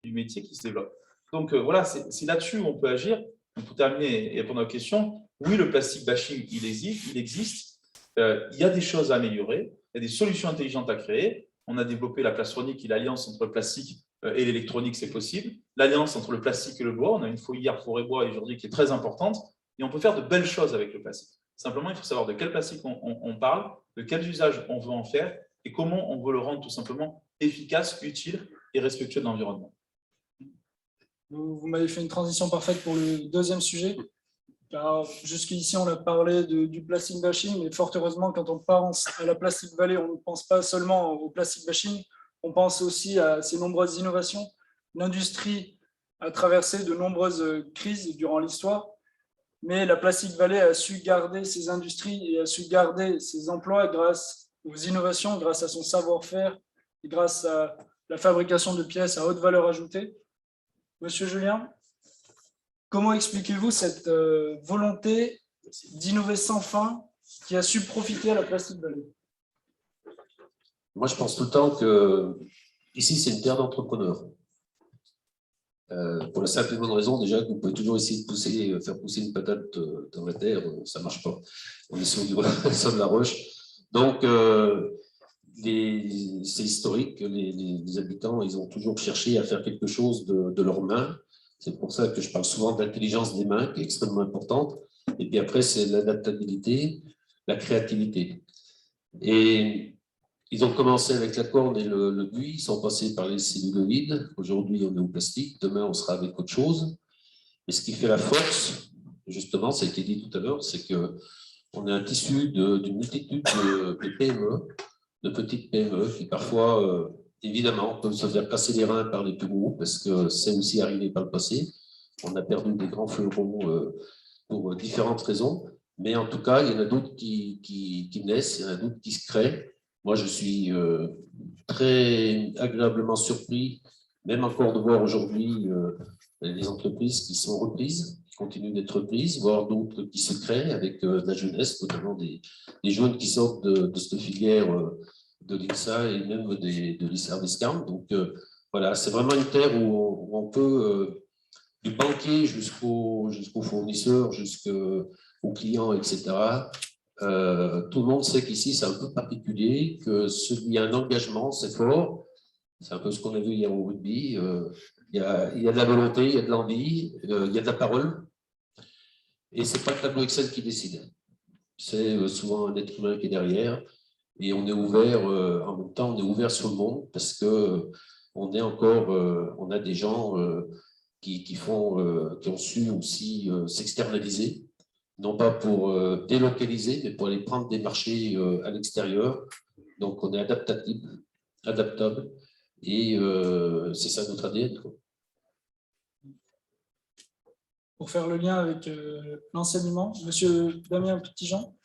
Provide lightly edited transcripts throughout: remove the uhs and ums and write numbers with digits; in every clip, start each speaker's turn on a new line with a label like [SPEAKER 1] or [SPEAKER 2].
[SPEAKER 1] du métier qui se développe. Donc voilà, c'est là-dessus où on peut agir. Donc, pour terminer et répondre à la question, oui, le plastic bashing, il existe. Il y a des choses à améliorer, il y a des solutions intelligentes à créer. On a développé la plastronique et l'alliance entre le plastique et l'électronique, c'est possible. L'alliance entre le plastique et le bois, on a une filière forêt-bois aujourd'hui qui est très importante, et on peut faire de belles choses avec le plastique. Simplement, il faut savoir de quel plastique on parle, de quels usages on veut en faire, et comment on veut le rendre tout simplement efficace, utile et respectueux de l'environnement.
[SPEAKER 2] Vous m'avez fait une transition parfaite pour le deuxième sujet. Jusqu'ici, on a parlé du plastic bashing, mais fort heureusement, quand on pense à la Plastic Valley, on ne pense pas seulement au plastic bashing, on pense aussi à ces nombreuses innovations. L'industrie a traversé de nombreuses crises durant l'histoire, mais la Plastic Valley a su garder ses industries et a su garder ses emplois grâce aux innovations, grâce à son savoir-faire et grâce à la fabrication de pièces à haute valeur ajoutée. Monsieur Julien, comment expliquez-vous cette volonté d'innover sans fin qui a su profiter à la Plastic Valley?
[SPEAKER 3] Moi, je pense tout le temps que ici, c'est une terre d'entrepreneurs. Pour la simple et bonne raison, déjà, que vous pouvez toujours essayer de faire pousser une patate dans la terre, ça ne marche pas. On est sur de la roche. Donc, c'est historique, les habitants, ils ont toujours cherché à faire quelque chose de leurs mains. C'est pour ça que je parle souvent d'intelligence des mains, qui est extrêmement importante. Et puis après, c'est l'adaptabilité, la créativité. Et ils ont commencé avec la corne et le buis, ils sont passés par les celluloïdes. Aujourd'hui, on est au plastique, demain, on sera avec autre chose. Et ce qui fait la force, justement, ça a été dit tout à l'heure, c'est qu'on est un tissu d'une multitude de PME, de petites PME, qui parfois, évidemment, peuvent se faire casser les reins par les plus gros, parce que c'est aussi arrivé par le passé. On a perdu des grands fleurons pour différentes raisons. Mais en tout cas, il y en a d'autres qui naissent, il y en a d'autres qui se créent. Moi, je suis très agréablement surpris, même encore de voir aujourd'hui les entreprises qui sont reprises, qui continuent d'être reprises, voire d'autres qui se créent avec de la jeunesse, notamment des jeunes qui sortent de cette filière de l'INSA et même de l'ISAR d'Escarme. Donc voilà, c'est vraiment une terre où on peut, du banquier jusqu'au fournisseur, jusqu'aux clients, etc. Tout le monde sait qu'ici, c'est un peu particulier, qu'il y a un engagement, c'est fort. C'est un peu ce qu'on a vu hier au rugby. Il y a de la volonté, il y a de l'envie, il y a de la parole. Et ce n'est pas le tableau Excel qui décide. C'est souvent un être humain qui est derrière. Et on est ouvert, en même temps, on est ouvert sur le monde parce qu'on est encore, on a des gens qui ont su aussi s'externaliser, non pas pour délocaliser, mais pour aller prendre des marchés à l'extérieur. Donc, on est adaptable, et c'est ça notre ADN.
[SPEAKER 2] Pour faire le lien avec l'enseignement, Monsieur Damien Petitjean,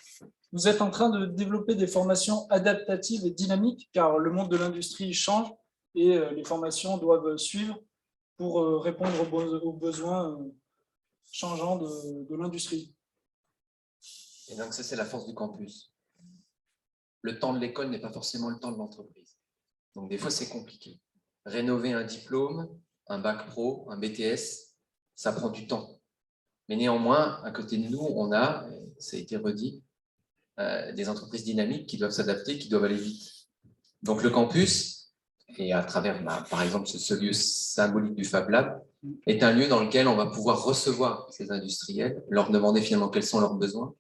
[SPEAKER 2] vous êtes en train de développer des formations adaptatives et dynamiques, car le monde de l'industrie change et les formations doivent suivre pour répondre aux besoins changeants de l'industrie.
[SPEAKER 4] Et donc ça, c'est la force du campus. Le temps de l'école n'est pas forcément le temps de l'entreprise. Donc des fois, c'est compliqué. Rénover un diplôme, un bac pro, un BTS, ça prend du temps. Mais néanmoins, à côté de nous, on a, ça a été redit, des entreprises dynamiques qui doivent s'adapter, qui doivent aller vite. Donc le campus, et à travers, par exemple, ce lieu symbolique du Fab Lab, est un lieu dans lequel on va pouvoir recevoir ces industriels, leur demander finalement quels sont leurs besoins,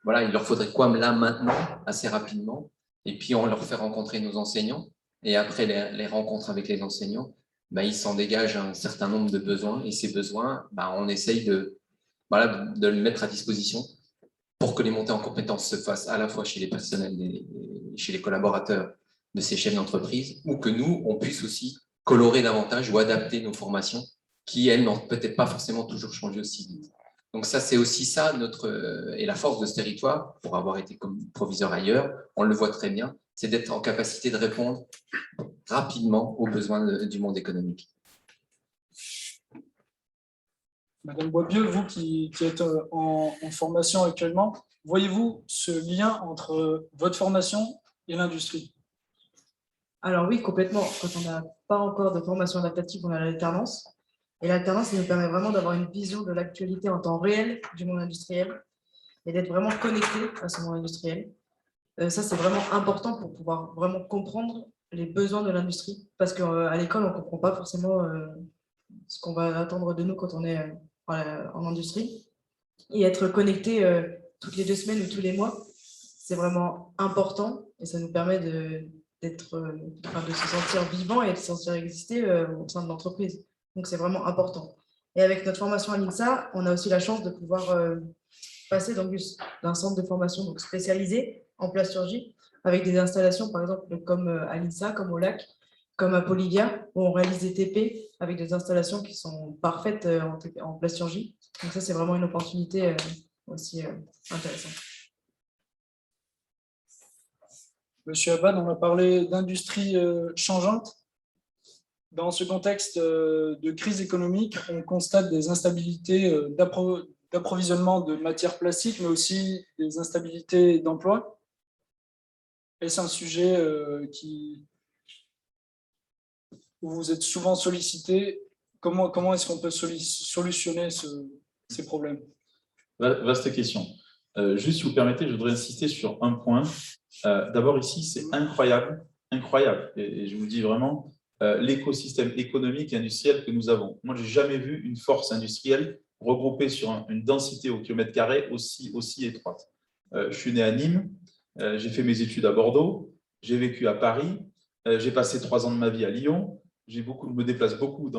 [SPEAKER 4] voilà, il leur faudrait quoi là, maintenant, assez rapidement, et puis on leur fait rencontrer nos enseignants, et après les rencontres avec les enseignants, il s'en dégage un certain nombre de besoins, et ces besoins, on essaye de le mettre à disposition pour que les montées en compétences se fassent à la fois chez les personnels, chez les collaborateurs de ces chefs d'entreprise, ou que nous, on puisse aussi colorer davantage ou adapter nos formations qui, elles, n'ont peut-être pas forcément toujours changé aussi vite. Donc ça, c'est aussi ça, et la force de ce territoire, pour avoir été comme proviseur ailleurs, on le voit très bien, c'est d'être en capacité de répondre rapidement aux besoins du monde économique.
[SPEAKER 2] Madame Boisbieu, vous qui êtes en formation actuellement, voyez-vous ce lien entre votre formation et l'industrie?
[SPEAKER 5] Alors oui, complètement. Quand on n'a pas encore de formation adaptative, on a l'alternance. Et l'alternance, ça nous permet vraiment d'avoir une vision de l'actualité en temps réel du monde industriel et d'être vraiment connecté à ce monde industriel. Ça, c'est vraiment important pour pouvoir vraiment comprendre les besoins de l'industrie. Parce qu'à l'école, on ne comprend pas forcément ce qu'on va attendre de nous quand on est en industrie. Et être connecté toutes les 2 semaines ou tous les mois, c'est vraiment important et ça nous permet de se sentir vivant et de se sentir exister au sein de l'entreprise. Donc, c'est vraiment important. Et avec notre formation à l'INSA, on a aussi la chance de pouvoir passer d'un centre de formation donc spécialisé en plasturgie avec des installations, par exemple, comme à l'INSA, comme au LAC, comme à Polivia, où on réalise des TP avec des installations qui sont parfaites en plasturgie. Donc ça, c'est vraiment une opportunité aussi intéressante.
[SPEAKER 2] Monsieur Abad, on a parlé d'industrie changeante. Dans ce contexte de crise économique, on constate des instabilités d'approvisionnement de matières plastiques, mais aussi des instabilités d'emploi. Est-ce un sujet où vous êtes souvent sollicité? Comment est-ce qu'on peut solutionner ces problèmes?
[SPEAKER 1] Vaste question. Juste, si vous permettez, je voudrais insister sur un point. D'abord, ici, c'est incroyable, incroyable. Et je vous dis vraiment, l'écosystème économique et industriel que nous avons. Moi, je n'ai jamais vu une force industrielle regroupée sur une densité au kilomètre carré aussi étroite. Je suis né à Nîmes, j'ai fait mes études à Bordeaux, j'ai vécu à Paris, j'ai passé 3 ans de ma vie à Lyon, je me déplace beaucoup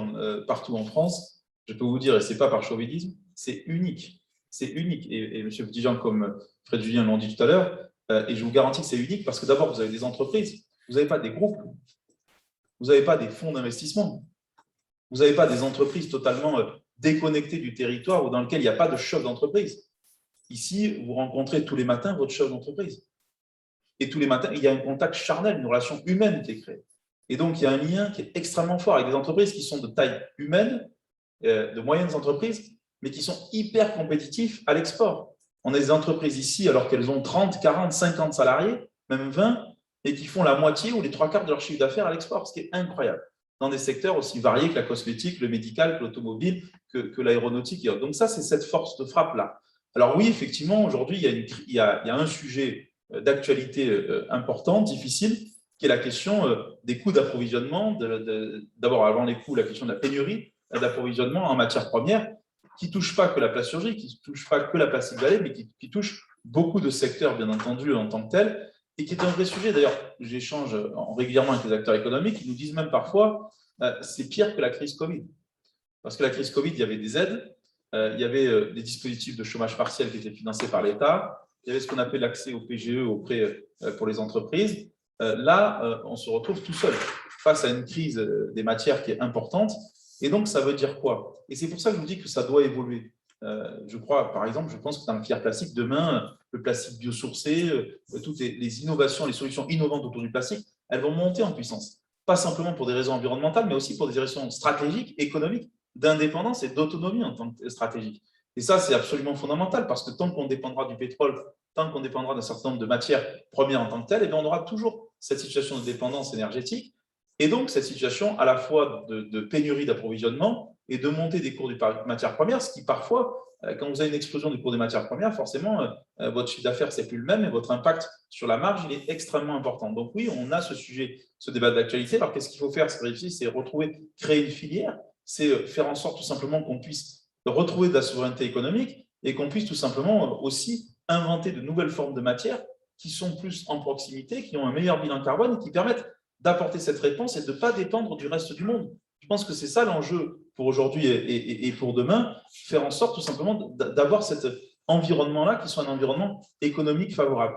[SPEAKER 1] partout en France. Je peux vous dire, et ce n'est pas par chauvinisme, c'est unique. C'est unique. Et M. Petitjean, comme Fred Julien l'ont dit tout à l'heure, et je vous garantis que c'est unique parce que d'abord, vous avez des entreprises, vous n'avez pas des groupes, vous n'avez pas des fonds d'investissement, vous n'avez pas des entreprises totalement déconnectées du territoire ou dans lesquelles il n'y a pas de chef d'entreprise. Ici, vous rencontrez tous les matins votre chef d'entreprise. Et tous les matins, il y a un contact charnel, une relation humaine qui est créée. Et donc, il y a un lien qui est extrêmement fort avec des entreprises qui sont de taille humaine, de moyennes entreprises, mais qui sont hyper compétitifs à l'export. On a des entreprises ici, alors qu'elles ont 30, 40, 50 salariés, même 20, et qui font la moitié ou les 3/4 de leur chiffre d'affaires à l'export, ce qui est incroyable, dans des secteurs aussi variés que la cosmétique, le médical, que l'automobile, que l'aéronautique. Donc ça, c'est cette force de frappe-là. Alors oui, effectivement, aujourd'hui, il y a un sujet d'actualité important, difficile, qui est la question des coûts d'approvisionnement. D'abord, avant les coûts, la question de la pénurie d'approvisionnement en matières premières, qui ne touche pas que la plasturgie, qui ne touche pas que la Plastic Valley, mais qui touche beaucoup de secteurs, bien entendu, en tant que tel, et qui est un vrai sujet. D'ailleurs, j'échange régulièrement avec les acteurs économiques, qui nous disent même parfois c'est pire que la crise Covid. Parce que la crise Covid, il y avait des aides, il y avait des dispositifs de chômage partiel qui étaient financés par l'État, il y avait ce qu'on appelle l'accès au PGE, au prêt pour les entreprises. Là, on se retrouve tout seul face à une crise des matières qui est importante. Et donc, ça veut dire quoi? Et c'est pour ça que je vous dis que ça doit évoluer. Je crois, par exemple, je pense que dans le filière plastique, demain, le plastique biosourcé, toutes les innovations, les solutions innovantes autour du plastique, elles vont monter en puissance. Pas simplement pour des raisons environnementales, mais aussi pour des raisons stratégiques, économiques, d'indépendance et d'autonomie en tant que stratégique. Et ça, c'est absolument fondamental parce que tant qu'on dépendra du pétrole, tant qu'on dépendra d'un certain nombre de matières premières en tant que telles, eh bien, on aura toujours cette situation de dépendance énergétique et donc cette situation à la fois de pénurie d'approvisionnement et de montée des cours des matières premières, ce qui parfois, quand vous avez une explosion des cours des matières premières, forcément, votre chiffre d'affaires, c'est plus le même et votre impact sur la marge, il est extrêmement important. Donc oui, on a ce sujet, ce débat d'actualité. Alors qu'est-ce qu'il faut faire? C'est retrouver, créer une filière, c'est faire en sorte tout simplement qu'on puisse retrouver de la souveraineté économique et qu'on puisse tout simplement aussi inventer de nouvelles formes de matières qui sont plus en proximité, qui ont un meilleur bilan carbone et qui permettent d'apporter cette réponse et de ne pas dépendre du reste du monde. Je pense que c'est ça l'enjeu pour aujourd'hui et pour demain, faire en sorte tout simplement d'avoir cet environnement-là qui soit un environnement économique favorable.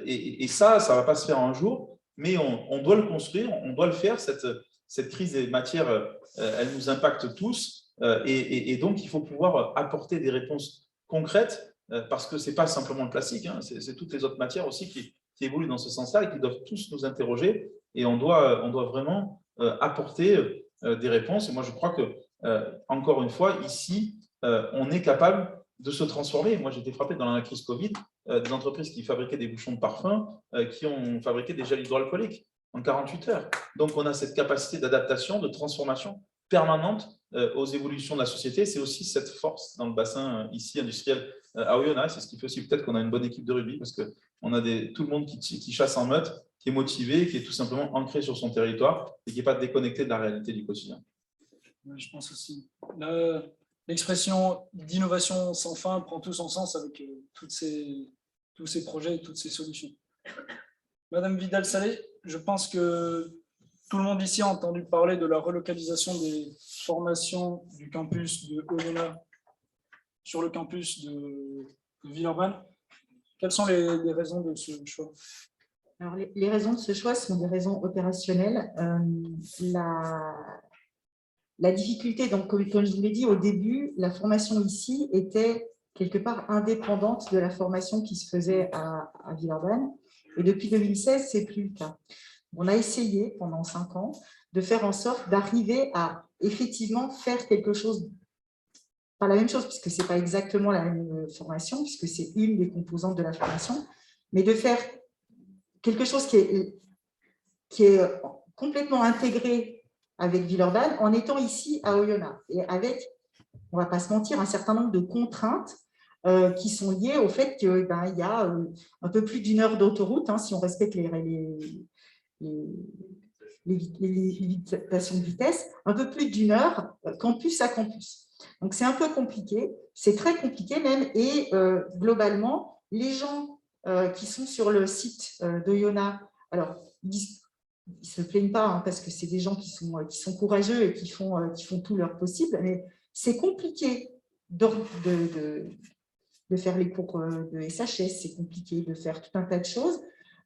[SPEAKER 1] Et ça ne va pas se faire un jour, mais on doit le construire, on doit le faire. Cette crise des matières, elle nous impacte tous et donc il faut pouvoir apporter des réponses concrètes parce que ce n'est pas simplement le plastique, hein, c'est toutes les autres matières aussi qui évoluent dans ce sens-là et qui doivent tous nous interroger et on doit vraiment apporter des réponses. Et moi, je crois que, encore une fois, ici, on est capable de se transformer. Moi, j'ai été frappé dans la crise Covid, des entreprises qui fabriquaient des bouchons de parfum, qui ont fabriqué des gels hydroalcooliques. en 48 heures. Donc, on a cette capacité d'adaptation, de transformation permanente aux évolutions de la société. C'est aussi cette force dans le bassin ici industriel à Oyonnax. C'est ce qui fait aussi peut-être qu'on a une bonne équipe de rugby parce qu'on a tout le monde qui chasse en meute, qui est motivé, qui est tout simplement ancré sur son territoire et qui n'est pas déconnecté de la réalité du quotidien.
[SPEAKER 2] Oui, je pense aussi. L'expression d'innovation sans fin prend tout son sens avec tous ces projets et toutes ces solutions. Madame Vidal-Salé, je pense que tout le monde ici a entendu parler de la relocalisation des formations du campus de Oyonnax sur le campus de Villeurbanne. Quelles sont les raisons de ce choix?
[SPEAKER 6] Alors, les raisons de ce choix sont des raisons opérationnelles. La difficulté, donc, comme je vous l'ai dit au début, la formation ici était quelque part indépendante de la formation qui se faisait à Villeurbanne. Et depuis 2016, ce n'est plus le cas. On a essayé pendant 5 ans de faire en sorte d'arriver à effectivement faire quelque chose, pas la même chose, puisque ce n'est pas exactement la même formation, puisque c'est une des composantes de la formation, mais de faire quelque chose qui est complètement intégré avec Villeurbanne en étant ici à Oyonnax et avec, on ne va pas se mentir, un certain nombre de contraintes qui sont liées au fait qu'il y a un peu plus d'1 heure d'autoroute, hein, si on respecte les limitations de vitesse, un peu plus d'1 heure campus à campus. Donc, c'est un peu compliqué, c'est très compliqué même, et globalement, les gens qui sont sur le site d'Oyonnax, alors, ils ne se plaignent pas, hein, parce que c'est des gens qui sont courageux et qui font tout leur possible, mais c'est compliqué de faire les cours de SHS, c'est compliqué de faire tout un tas de choses,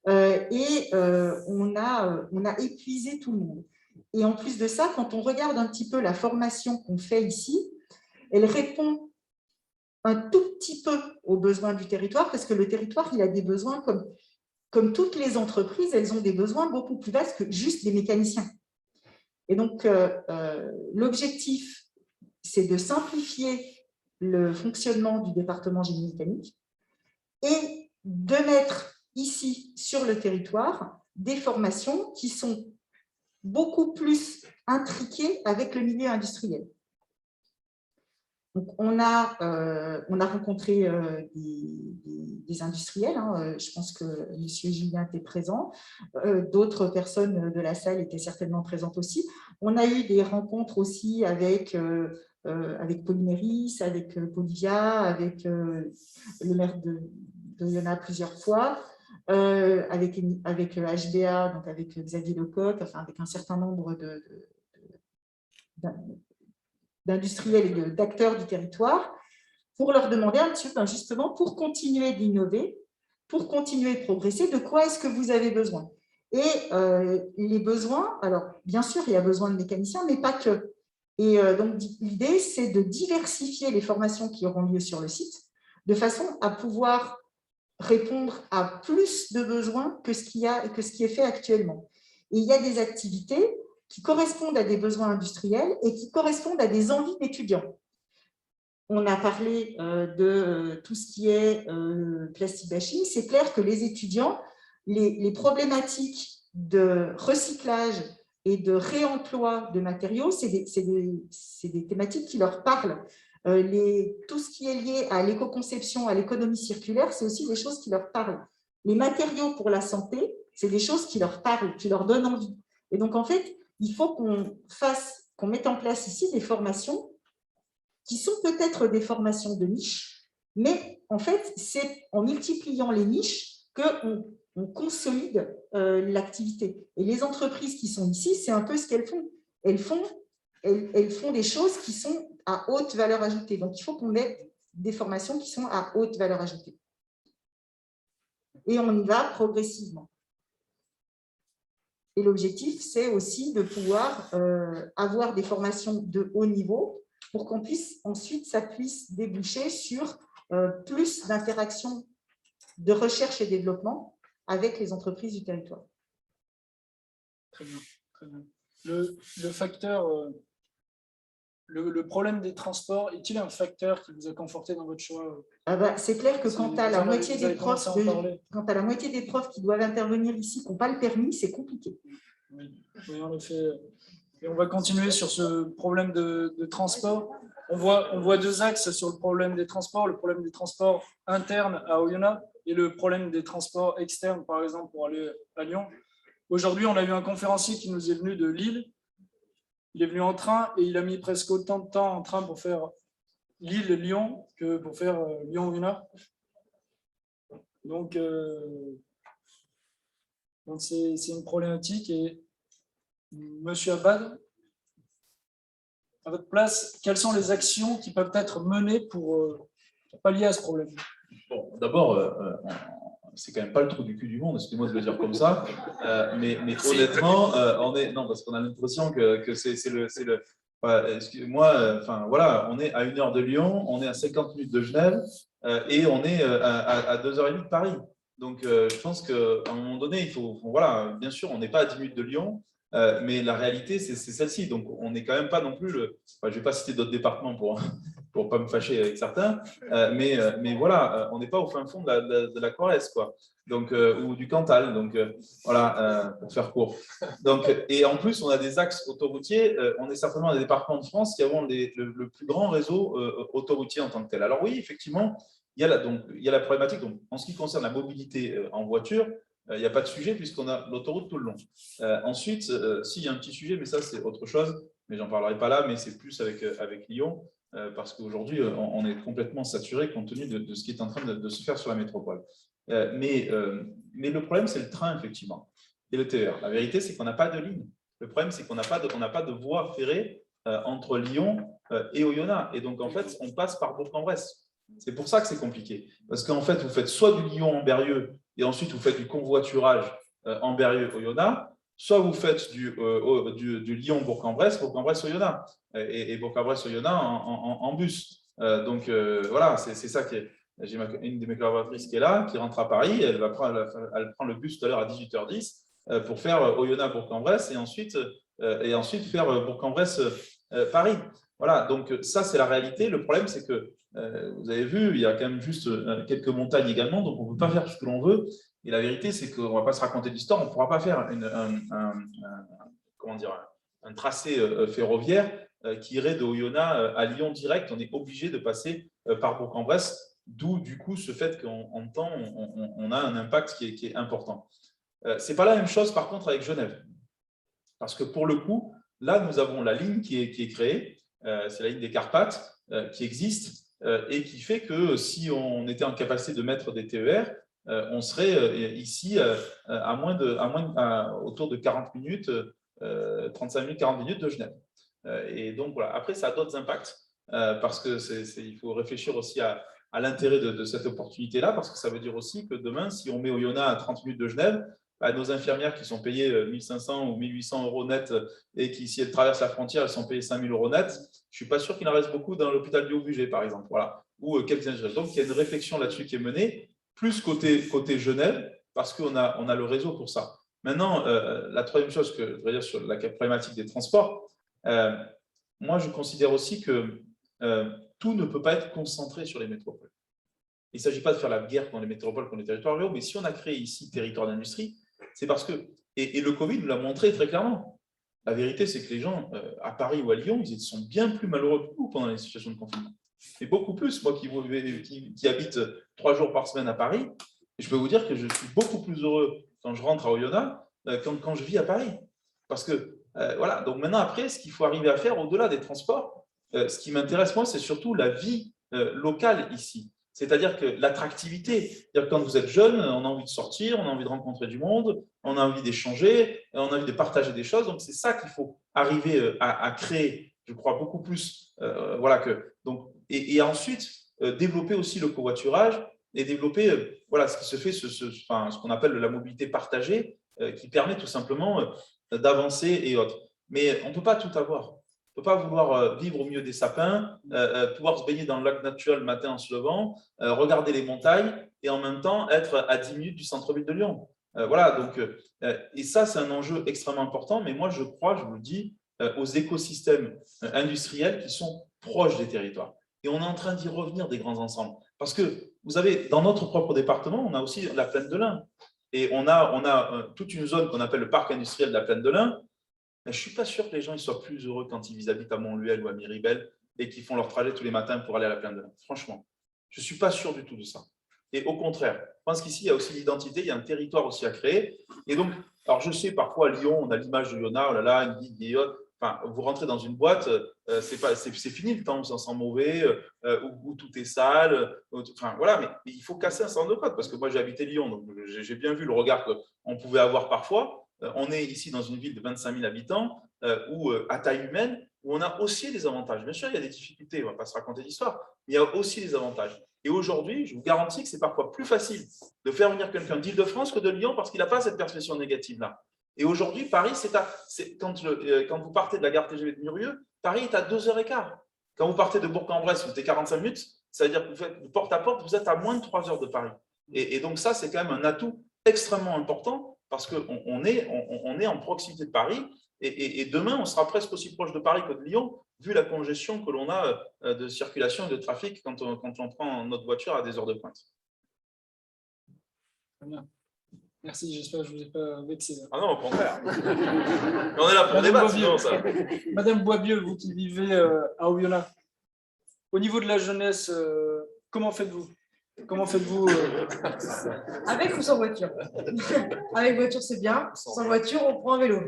[SPEAKER 6] et on a épuisé tout le monde. Et en plus de ça, quand on regarde un petit peu la formation qu'on fait ici, elle répond un tout petit peu aux besoins du territoire, parce que le territoire, il a des besoins comme toutes les entreprises, elles ont des besoins beaucoup plus vastes que juste des mécaniciens. Et donc, l'objectif, c'est de simplifier le fonctionnement du département génie mécanique et de mettre ici, sur le territoire, des formations qui sont beaucoup plus intriquées avec le milieu industriel. Donc, on a rencontré des industriels, hein, je pense que M. Julien était présent, d'autres personnes de la salle étaient certainement présentes aussi. On a eu des rencontres aussi avec Polyméris, avec Polivia, avec le maire d'Oyonnax plusieurs fois, avec HBA, donc avec Xavier Lecoq, enfin avec un certain nombre d'industriels et d'acteurs du territoire, pour leur demander un petit peu, justement, pour continuer d'innover, pour continuer de progresser, de quoi est-ce que vous avez besoin? Et les besoins, alors bien sûr, il y a besoin de mécaniciens, mais pas que. Et donc, l'idée, c'est de diversifier les formations qui auront lieu sur le site, de façon à pouvoir répondre à plus de besoins que ce qui est fait actuellement. Et il y a des activités qui correspondent à des besoins industriels et qui correspondent à des envies d'étudiants. On a parlé de tout ce qui est plastic bashing. C'est clair que les étudiants, les problématiques de recyclage et de réemploi de matériaux, c'est des thématiques qui leur parlent. Tout ce qui est lié à l'éco-conception, à l'économie circulaire, c'est aussi des choses qui leur parlent. Les matériaux pour la santé, c'est des choses qui leur parlent, qui leur donnent envie. Et donc, en fait, il faut qu'on mette en place ici des formations qui sont peut-être des formations de niche, mais en fait, c'est en multipliant les niches qu'on consolide l'activité. Et les entreprises qui sont ici, c'est un peu ce qu'elles font. Elles font des choses qui sont à haute valeur ajoutée. Donc, il faut qu'on mette des formations qui sont à haute valeur ajoutée. Et on y va progressivement. Et l'objectif, c'est aussi de pouvoir avoir des formations de haut niveau pour qu'on puisse ensuite, ça puisse déboucher sur plus d'interactions de recherche et développement avec les entreprises du territoire.
[SPEAKER 2] Très bien, très bien. Le facteur, le problème des transports, est-il un facteur qui vous a conforté dans votre choix
[SPEAKER 6] Ah bah, c'est clair que quand
[SPEAKER 2] Vous
[SPEAKER 6] tu as la
[SPEAKER 2] avez
[SPEAKER 6] moitié des profs,
[SPEAKER 2] commencé à en parler.
[SPEAKER 6] quand tu as la moitié des profs qui doivent intervenir ici, qui n'ont pas le permis, c'est compliqué.
[SPEAKER 2] Oui, en effet. Et on va continuer sur ce problème de transport. On voit deux axes sur le problème des transports, le problème des transports internes à Oyonnax et le problème des transports externes, par exemple, pour aller à Lyon. Aujourd'hui, on a eu un conférencier qui nous est venu de Lille. Il est venu en train et il a mis presque autant de temps en train pour faire Lille-Lyon que pour faire Lyon-Oyonnax. Donc c'est une problématique. Et Monsieur Abad, à votre place, quelles sont les actions qui peuvent être menées pour pallier à ce problème?
[SPEAKER 1] Bon, d'abord, c'est quand même pas le trou du cul du monde, excusez-moi de le dire comme ça, mais honnêtement, non, parce qu'on a l'impression que c'est le excusez-moi, enfin voilà, on est à 1 heure de Lyon, on est à 50 minutes de Genève et on est à 2h30 de Paris. Donc, je pense qu'à un moment donné, il faut, voilà, bien sûr, on n'est pas à 10 minutes de Lyon, mais la réalité, c'est celle-ci. Donc, on n'est quand même pas non plus je ne vais pas citer d'autres départements pour ne pas me fâcher avec certains, mais voilà, on n'est pas au fin fond de la Corrèze, quoi. Donc, ou du Cantal, donc voilà, pour faire court. Donc, et en plus, on a des axes autoroutiers, on est certainement un des départements de France qui avons le plus grand réseau autoroutier en tant que tel. Alors oui, effectivement, il y a la problématique. Donc, en ce qui concerne la mobilité en voiture, il n'y a pas de sujet puisqu'on a l'autoroute tout le long. Ensuite, s'il y a un petit sujet, mais ça c'est autre chose, mais j'en parlerai pas là, mais c'est plus avec Lyon, parce qu'aujourd'hui, on est complètement saturé compte tenu de ce qui est en train de se faire sur la métropole. Mais le problème, c'est le train, effectivement, et le TER. La vérité, c'est qu'on n'a pas de ligne. Le problème, c'est qu'on n'a pas de voie ferrée entre Lyon et Oyonnax. Et donc, en fait, on passe par Bourg-en-Bresse. C'est pour ça que c'est compliqué. Parce qu'en fait, vous faites soit du Lyon-Ambérieu et ensuite vous faites du convoiturage Ambérieu-Oyonnax, soit vous faites du Lyon-Bourg-en-Bresse, Bourg-en-Bresse-Oyonnax et Bourg-en-Bresse-Oyonnax en bus. Donc, voilà, c'est ça qui est. J'ai une de mes collaboratrices qui est là, qui rentre à Paris, elle prend le bus tout à l'heure à 18h10 pour faire Oyonnax-Bourg-en-Bresse et ensuite faire Bourg-en-Bresse-Paris. Voilà, donc ça c'est la réalité. Le problème c'est que vous avez vu, il y a quand même juste quelques montagnes également, donc on ne peut pas faire ce que l'on veut. Et la vérité c'est qu'on ne va pas se raconter d'histoire, on ne pourra pas faire un tracé ferroviaire qui irait de Oyonnax à Lyon direct. On est obligé de passer par Bourg-en-Bresse. D'où, du coup, ce fait qu'en temps, on a un impact qui est important. Ce n'est pas la même chose, par contre, avec Genève. Parce que pour le coup, là, nous avons la ligne qui est créée, c'est la ligne des Carpates, qui existe et qui fait que si on était en capacité de mettre des TER, on serait ici autour de 40 minutes, 35 minutes, 40 minutes de Genève. Et donc, voilà. Après, ça a d'autres impacts parce qu'il faut réfléchir aussi à l'intérêt de cette opportunité-là, parce que ça veut dire aussi que demain, si on met Oyonnax à 30 minutes de Genève, nos infirmières qui sont payées 1 500 ou 1 800 euros net et qui, si elles traversent la frontière, elles sont payées 5 000 euros net, je ne suis pas sûr qu'il en reste beaucoup dans l'hôpital du Haut-Bugey, par exemple. Voilà. Ou quelques ingénieurs. Donc, il y a une réflexion là-dessus qui est menée, plus côté Genève, parce qu'on a le réseau pour ça. Maintenant, la troisième chose que je voudrais dire sur la problématique des transports, moi, je considère aussi que tout ne peut pas être concentré sur les métropoles. Il ne s'agit pas de faire la guerre contre les métropoles, contre les territoires ruraux, mais si on a créé ici territoire d'industrie, c'est parce que, et le Covid nous l'a montré très clairement, la vérité, c'est que les gens à Paris ou à Lyon, ils sont bien plus malheureux que nous pendant les situations de confinement. Et beaucoup plus, moi qui habite 3 jours par semaine à Paris, je peux vous dire que je suis beaucoup plus heureux quand je rentre à Oyonnax quand je vis à Paris. Parce que, voilà, donc maintenant, après, ce qu'il faut arriver à faire au-delà des transports, ce qui m'intéresse, moi, c'est surtout la vie locale ici. C'est-à-dire que l'attractivité, c'est-à-dire que quand vous êtes jeune, on a envie de sortir, on a envie de rencontrer du monde, on a envie d'échanger, on a envie de partager des choses. Donc, c'est ça qu'il faut arriver à créer, je crois, beaucoup plus. Voilà, et ensuite, développer aussi le covoiturage et développer voilà, ce qui se fait, ce qu'on appelle la mobilité partagée, qui permet tout simplement d'avancer et autres. Mais on ne peut pas tout avoir. On ne peut pas vouloir vivre au milieu des sapins, pouvoir se baigner dans le lac naturel le matin en se levant, regarder les montagnes et en même temps être à 10 minutes du centre-ville de Lyon. Voilà, donc, et ça, c'est un enjeu extrêmement important, mais moi, je crois, je vous le dis, aux écosystèmes industriels qui sont proches des territoires. Et on est en train d'y revenir des grands ensembles. Parce que vous avez, dans notre propre département, on a aussi la plaine de l'Ain. Et on a toute une zone qu'on appelle le parc industriel de la plaine de l'Ain. Je ne suis pas sûr que les gens ils soient plus heureux quand ils habitent à Montluel ou à Miribel et qu'ils font leur trajet tous les matins pour aller à la plaine de l'Ain. Franchement, je ne suis pas sûr du tout de ça. Et au contraire, je pense qu'ici, il y a aussi l'identité, il y a un territoire aussi à créer. Et donc, alors je sais, parfois à Lyon, on a l'image de Lyonnais, oh là là, une ville vieillotte. Enfin, vous rentrez dans une boîte, c'est fini le temps où ça sent mauvais, où tout est sale. Enfin, voilà, mais il faut casser un certain nombre de codes, parce que moi, j'ai habité Lyon, donc j'ai bien vu le regard qu'on pouvait avoir parfois. On est ici dans une ville de 25 000 habitants, où, à taille humaine, où on a aussi des avantages. Bien sûr, il y a des difficultés, on ne va pas se raconter d'histoire, mais il y a aussi des avantages. Et aujourd'hui, je vous garantis que c'est parfois plus facile de faire venir quelqu'un d'Île-de-France que de Lyon parce qu'il n'a pas cette perception négative-là. Et aujourd'hui, Paris, quand vous partez de la gare TGV de Murieux, Paris est à 2h15. Quand vous partez de Bourg-en-Bresse, vous êtes 45 minutes, ça veut dire que vous faites de porte à porte, vous êtes à moins de 3 heures de Paris. Et donc ça, c'est quand même un atout extrêmement important parce qu'on est en proximité de Paris. Et demain, on sera presque aussi proche de Paris que de Lyon, vu la congestion que l'on a de circulation et de trafic quand on prend notre voiture à des heures de pointe.
[SPEAKER 2] Très bien. Merci, j'espère que je ne vous ai pas vexé.
[SPEAKER 1] Ah non, au contraire. On est là pour débattre, sinon ça.
[SPEAKER 2] Madame Boisbieu, vous qui vivez à Oyonnax, au niveau de la jeunesse, comment faites-vous?
[SPEAKER 5] Avec ou sans voiture? Avec voiture, c'est bien. Sans voiture, on prend un vélo.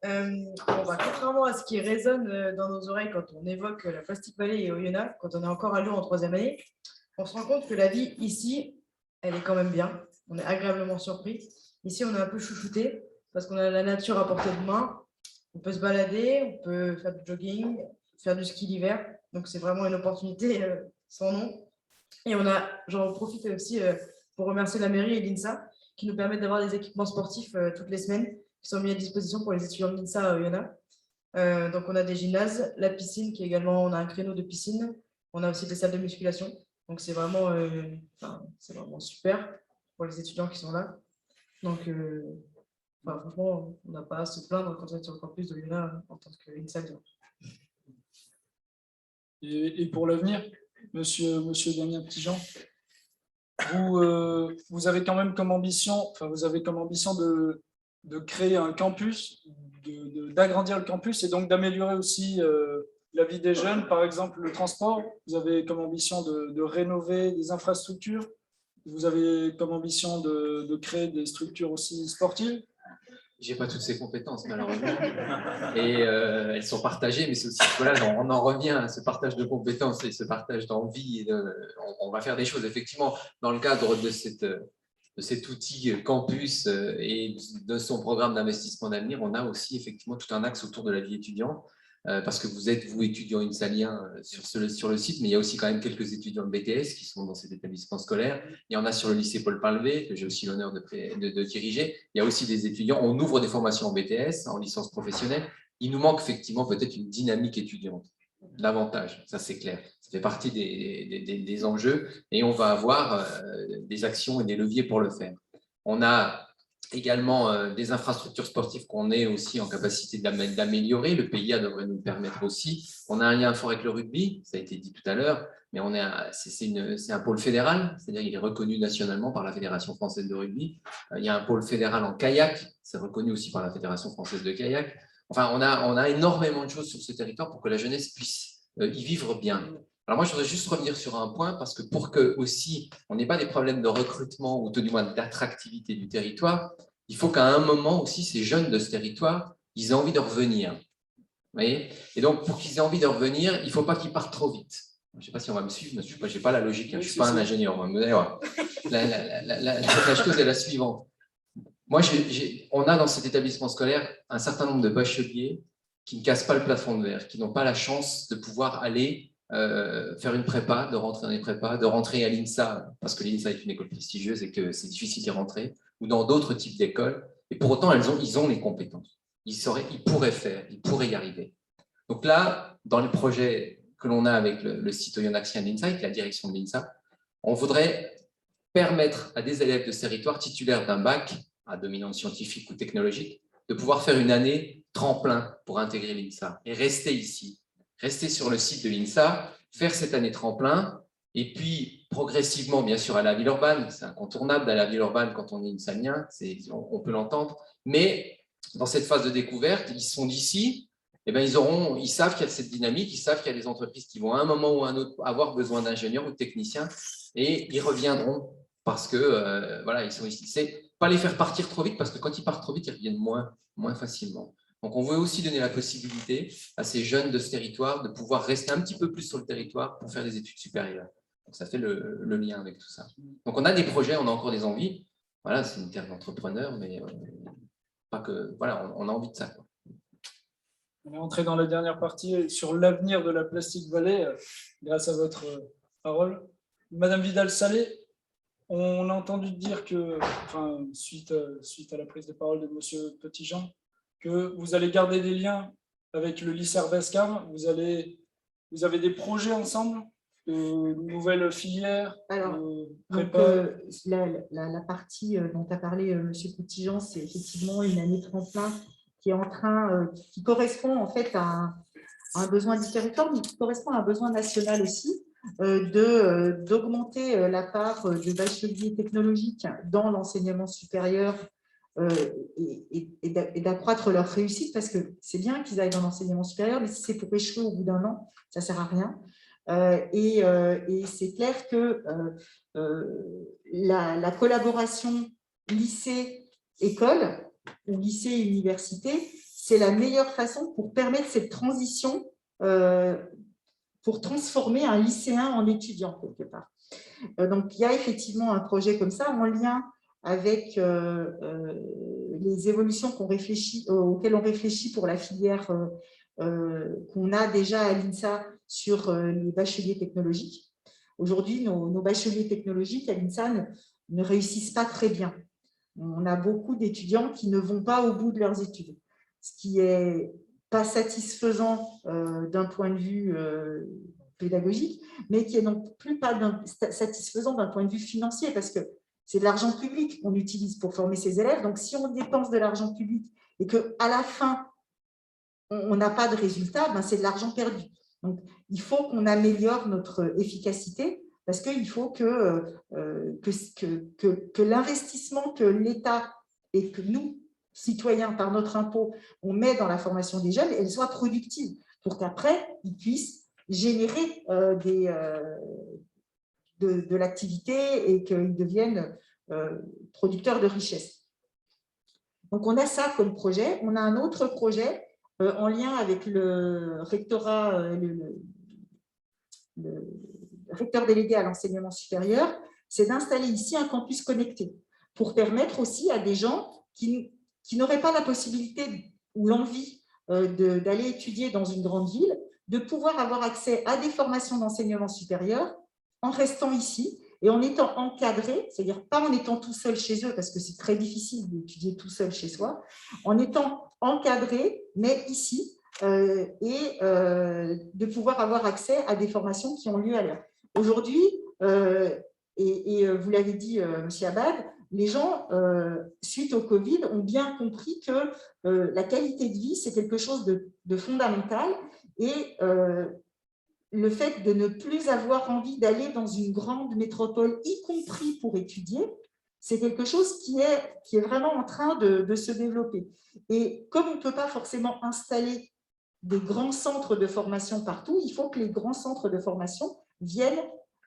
[SPEAKER 5] Contrairement à ce qui résonne dans nos oreilles quand on évoque la Plastic Valley et Oyonnax, quand on est encore à Lyon en 3e année, on se rend compte que la vie ici, elle est quand même bien. On est agréablement surpris. Ici, on est un peu chouchouté parce qu'on a la nature à portée de main. On peut se balader, on peut faire du jogging, faire du ski l'hiver. Donc, c'est vraiment une opportunité sans nom. Et j'en profite aussi pour remercier la mairie et l'INSA qui nous permettent d'avoir des équipements sportifs toutes les semaines qui sont mis à disposition pour les étudiants de l'INSA à Oyonnax. Donc, on a des gymnases, la piscine qui est également, on a un créneau de piscine. On a aussi des salles de musculation. Donc, c'est vraiment super pour les étudiants qui sont là. Donc, franchement, on n'a pas à se plaindre quand on est sur le campus de l'Uyonnax en tant qu'INSA.
[SPEAKER 2] Et pour l'avenir, monsieur Damien Petitjean, vous avez quand même comme ambition, de créer un campus, d'agrandir le campus et donc d'améliorer aussi la vie des jeunes, par exemple le transport. Vous avez comme ambition de rénover des infrastructures. Vous avez comme ambition de créer des structures aussi sportives.
[SPEAKER 4] Je n'ai pas toutes ces compétences, malheureusement. Et elles sont partagées, mais c'est aussi, voilà, on en revient à ce partage de compétences et ce partage d'envie. On va faire des choses, effectivement, dans le cadre de cet outil campus et de son programme d'investissement d'avenir. On a aussi, effectivement, tout un axe autour de la vie étudiante. Parce que vous êtes, vous, étudiant INSAlien sur le site, mais il y a aussi quand même quelques étudiants de BTS qui sont dans cet établissement scolaire. Il y en a sur le lycée Paul Palvé, que j'ai aussi l'honneur de diriger. Il y a aussi des étudiants. On ouvre des formations en BTS, en licence professionnelle. Il nous manque effectivement peut-être une dynamique étudiante, davantage, ça c'est clair. Ça fait partie des enjeux et on va avoir des actions et des leviers pour le faire. On a également des infrastructures sportives qu'on est aussi en capacité d'améliorer. Le PIA devrait nous permettre aussi. On a un lien fort avec le rugby, ça a été dit tout à l'heure, mais c'est un pôle fédéral, c'est-à-dire qu'il est reconnu nationalement par la Fédération française de rugby. Il y a un pôle fédéral en kayak, c'est reconnu aussi par la Fédération française de kayak. Enfin, on a énormément de choses sur ce territoire pour que la jeunesse puisse y vivre bien. Alors moi, je voudrais juste revenir sur un point, parce que pour que aussi on n'ait pas des problèmes de recrutement ou tout du moins d'attractivité du territoire, il faut qu'à un moment aussi, ces jeunes de ce territoire, ils aient envie de revenir. Vous voyez ? Et donc, pour qu'ils aient envie de revenir, il ne faut pas qu'ils partent trop vite. Je ne sais pas si on va me suivre, je n'ai pas la logique, je ne suis pas un ingénieur. La chose est la suivante. Moi, on a dans cet établissement scolaire un certain nombre de bacheliers qui ne cassent pas le plafond de verre, qui n'ont pas la chance de pouvoir aller faire une prépa, de rentrer dans les prépas, de rentrer à l'INSA, parce que l'INSA est une école prestigieuse et que c'est difficile d'y rentrer, ou dans d'autres types d'écoles. Et pour autant, ils ont les compétences. Ils pourraient faire, ils pourraient y arriver. Donc là, dans les projets que l'on a avec le site oyonnaxien d'INSA, avec la direction de l'INSA, on voudrait permettre à des élèves de ce territoire titulaires d'un bac à dominante scientifique ou technologique de pouvoir faire une année tremplin pour intégrer l'INSA et rester ici, rester sur le site de l'INSA, faire cette année tremplin Et puis, progressivement, bien sûr, à la ville urbaine, c'est incontournable d'aller à la ville urbaine quand on est Insalien, on peut l'entendre. Mais dans cette phase de découverte, ils sont d'ici, eh ben, ils savent qu'il y a cette dynamique, ils savent qu'il y a des entreprises qui vont à un moment ou à un autre avoir besoin d'ingénieurs ou de techniciens, et ils reviendront parce que voilà, ils sont ici. C'est pas les faire partir trop vite, parce que quand ils partent trop vite, ils reviennent moins facilement. Donc, on veut aussi donner la possibilité à ces jeunes de ce territoire de pouvoir rester un petit peu plus sur le territoire pour faire des études supérieures. Donc, ça fait le lien avec tout ça. Donc, on a des projets, on a encore des envies. Voilà, c'est une terre d'entrepreneurs, mais pas que, voilà, on a envie de ça, quoi.
[SPEAKER 2] On est entré dans la dernière partie sur l'avenir de la Plastic Valley, grâce à votre parole. Madame Vidal-Salé, on a entendu dire que, enfin, suite à la prise de parole de Monsieur Petitjean, que vous allez garder des liens avec le lycée Herbescam. Vous avez des projets ensemble, de nouvelles filières.
[SPEAKER 6] Alors,
[SPEAKER 2] prépa.
[SPEAKER 6] la partie dont a parlé M. Petitjean, c'est effectivement une année tremplin qui est en train, qui correspond en fait à un besoin du territoire, mais qui correspond à un besoin national aussi, d'augmenter la part de bacheliers technologiques dans l'enseignement supérieur et d'accroître leur réussite, parce que c'est bien qu'ils aillent dans l'enseignement supérieur, mais si c'est pour échouer au bout d'un an, ça ne sert à rien. Et c'est clair que la collaboration lycée-école ou lycée-université, c'est la meilleure façon pour permettre cette transition, pour transformer un lycéen en étudiant quelque part. Donc, il y a effectivement un projet comme ça en lien avec les évolutions auxquelles on réfléchit pour la filière qu'on a déjà à l'INSA sur les bacheliers technologiques. Aujourd'hui, nos bacheliers technologiques à l'INSA ne réussissent pas très bien. On a beaucoup d'étudiants qui ne vont pas au bout de leurs études, ce qui n'est pas satisfaisant d'un point de vue pédagogique, mais qui est non plus pas satisfaisant d'un point de vue financier, parce que c'est de l'argent public qu'on utilise pour former ces élèves. Donc, si on dépense de l'argent public et qu'à la fin, on n'a pas de résultat, ben c'est de l'argent perdu. Donc, il faut qu'on améliore notre efficacité, parce qu'il faut que l'investissement que l'État et que nous, citoyens, par notre impôt, on met dans la formation des jeunes, elle soit productive, pour qu'après, ils puissent générer de l'activité et qu'ils deviennent producteurs de richesse. Donc, on a ça comme projet. On a un autre projet en lien avec le rectorat, le recteur délégué à l'enseignement supérieur, c'est d'installer ici un campus connecté pour permettre aussi à des gens qui n'auraient pas la possibilité ou l'envie d'aller étudier dans une grande ville, de pouvoir avoir accès à des formations d'enseignement supérieur en restant ici et en étant encadré, c'est-à-dire pas en étant tout seul chez eux, parce que c'est très difficile d'étudier tout seul chez soi, en étant encadré, mais ici, et de pouvoir avoir accès à des formations qui ont lieu à l'heure. Aujourd'hui, et vous l'avez dit, M. Abad, les gens, suite au Covid, ont bien compris que la qualité de vie, c'est quelque chose de fondamental, et le fait de ne plus avoir envie d'aller dans une grande métropole, y compris pour étudier, c'est quelque chose qui est vraiment en train de se développer. Et comme on ne peut pas forcément installer des grands centres de formation partout, il faut que les grands centres de formation viennent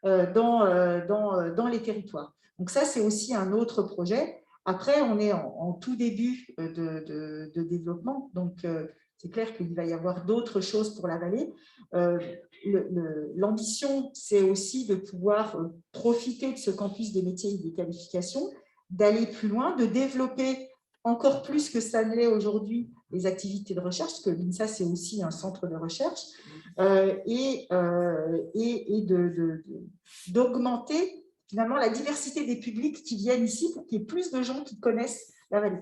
[SPEAKER 6] dans les territoires. Donc ça, c'est aussi un autre projet. Après, on est en tout début de développement, donc c'est clair qu'il va y avoir d'autres choses pour la vallée. L'ambition, c'est aussi de pouvoir profiter de ce campus des métiers et des qualifications, d'aller plus loin, de développer encore plus que ça ne l'est aujourd'hui les activités de recherche, parce que l'INSA, c'est aussi un centre de recherche, et d'augmenter finalement la diversité des publics qui viennent ici pour qu'il y ait plus de gens qui connaissent la vallée.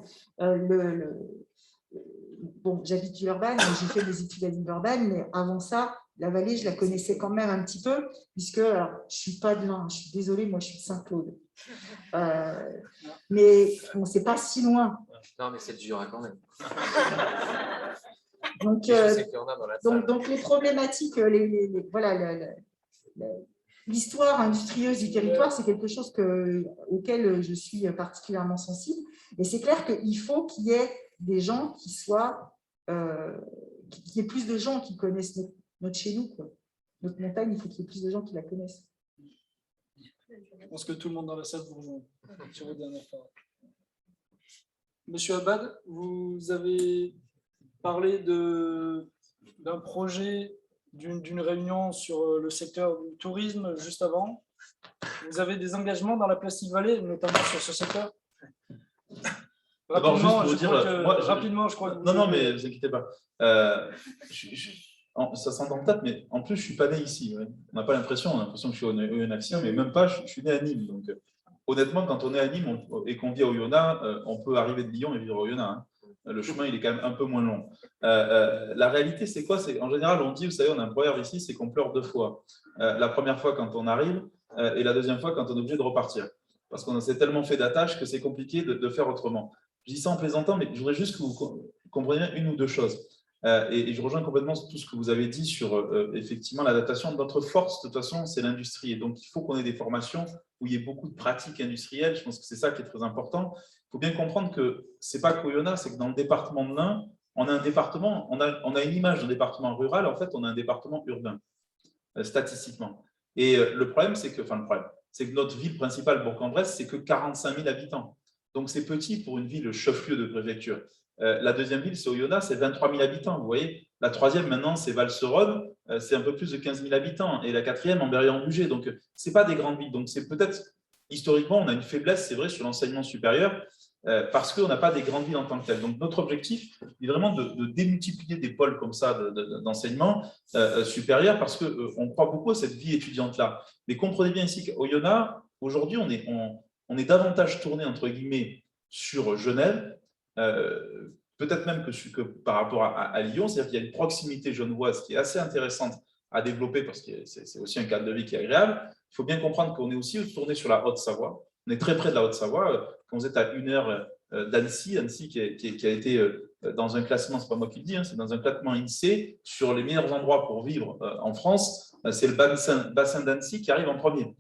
[SPEAKER 6] Bon, j'habite Villeurbanne, j'ai fait des études à Villeurbanne, mais avant ça, la vallée, je la connaissais quand même un petit peu, puisque alors, je ne suis pas de là, je suis désolée, moi je suis de Saint-Claude. Mais bon, ce n'est pas si loin.
[SPEAKER 4] Non, mais c'est le Jura quand même.
[SPEAKER 6] Donc les problématiques, voilà, l'histoire industrieuse du territoire, c'est quelque chose auquel je suis particulièrement sensible. Et c'est clair qu'il faut qu'il y ait des gens qui soient, qu'il y ait plus de gens qui connaissent notre chez nous, quoi. Notre montagne, il faut qu'il y ait plus de gens qui la connaissent.
[SPEAKER 2] Je pense que tout le monde dans la salle vous rejoint sur vos dernières paroles. Monsieur Abad, vous avez parlé d'un projet, d'une réunion sur le secteur du tourisme juste avant. Vous avez des engagements dans la Plastic Valley, notamment sur ce secteur? Rapidement, je crois que
[SPEAKER 1] non, mais ne vous inquiétez pas. Ça s'entend peut-être, mais en plus, je ne suis pas né ici. Ouais. On n'a pas l'impression, on a l'impression que je suis au Oyonnaxien, mais même pas, je suis né à Nîmes. Donc, honnêtement, quand on est à Nîmes et qu'on vit à Oyonnax, on peut arriver de Lyon et vivre à Oyonnax. Hein. Le chemin, il est quand même un peu moins long. La réalité, c'est quoi? C'est en général, on dit, vous savez, on a un proverbe ici, c'est qu'on pleure 2 fois. La première fois quand on arrive et la deuxième fois quand on est obligé de repartir. Parce qu'on s'est tellement fait d'attache que c'est compliqué de faire autrement. Je dis ça en plaisantant, mais je voudrais juste que vous compreniez une ou deux choses. Et je rejoins complètement tout ce que vous avez dit sur effectivement l'adaptation. Notre force, de toute façon, c'est l'industrie. Et donc, il faut qu'on ait des formations où il y ait beaucoup de pratiques industrielles. Je pense que c'est ça qui est très important. Il faut bien comprendre que ce n'est pas qu'Oyonnax, c'est que dans le département de l'Ain, on a un département, on a une image d'un département rural. En fait, on a un département urbain, statistiquement. Et le problème, c'est que notre ville principale, Bourg-en-Bresse, c'est que 45 000 habitants. Donc, c'est petit pour une ville chef-lieu de préfecture. La deuxième ville, c'est Oyonnax, c'est 23 000 habitants. Vous voyez, la troisième, maintenant, c'est Val-Seronde, c'est un peu plus de 15 000 habitants. Et la quatrième, Ambérieu-en-Bugey. Donc, ce n'est pas des grandes villes. Donc, c'est peut-être, historiquement, on a une faiblesse, c'est vrai, sur l'enseignement supérieur, parce qu'on n'a pas des grandes villes en tant que telles. Donc, notre objectif est vraiment de démultiplier des pôles comme ça d'enseignement supérieur, parce qu'on croit beaucoup à cette vie étudiante-là. Mais comprenez bien ici qu'Oyonnax, aujourd'hui, on est davantage tourné, entre guillemets, sur Genève, peut-être même que par rapport à Lyon, c'est-à-dire qu'il y a une proximité genevoise qui est assez intéressante à développer parce que c'est aussi un cadre de vie qui est agréable. Il faut bien comprendre qu'on est aussi tourné sur la Haute-Savoie. On est très près de la Haute-Savoie. Quand vous êtes à 1 heure d'Annecy, Annecy qui a été dans un classement, ce n'est pas moi qui le dis, hein, c'est dans un classement INSEE sur les meilleurs endroits pour vivre en France, c'est le bassin d'Annecy qui arrive en premier.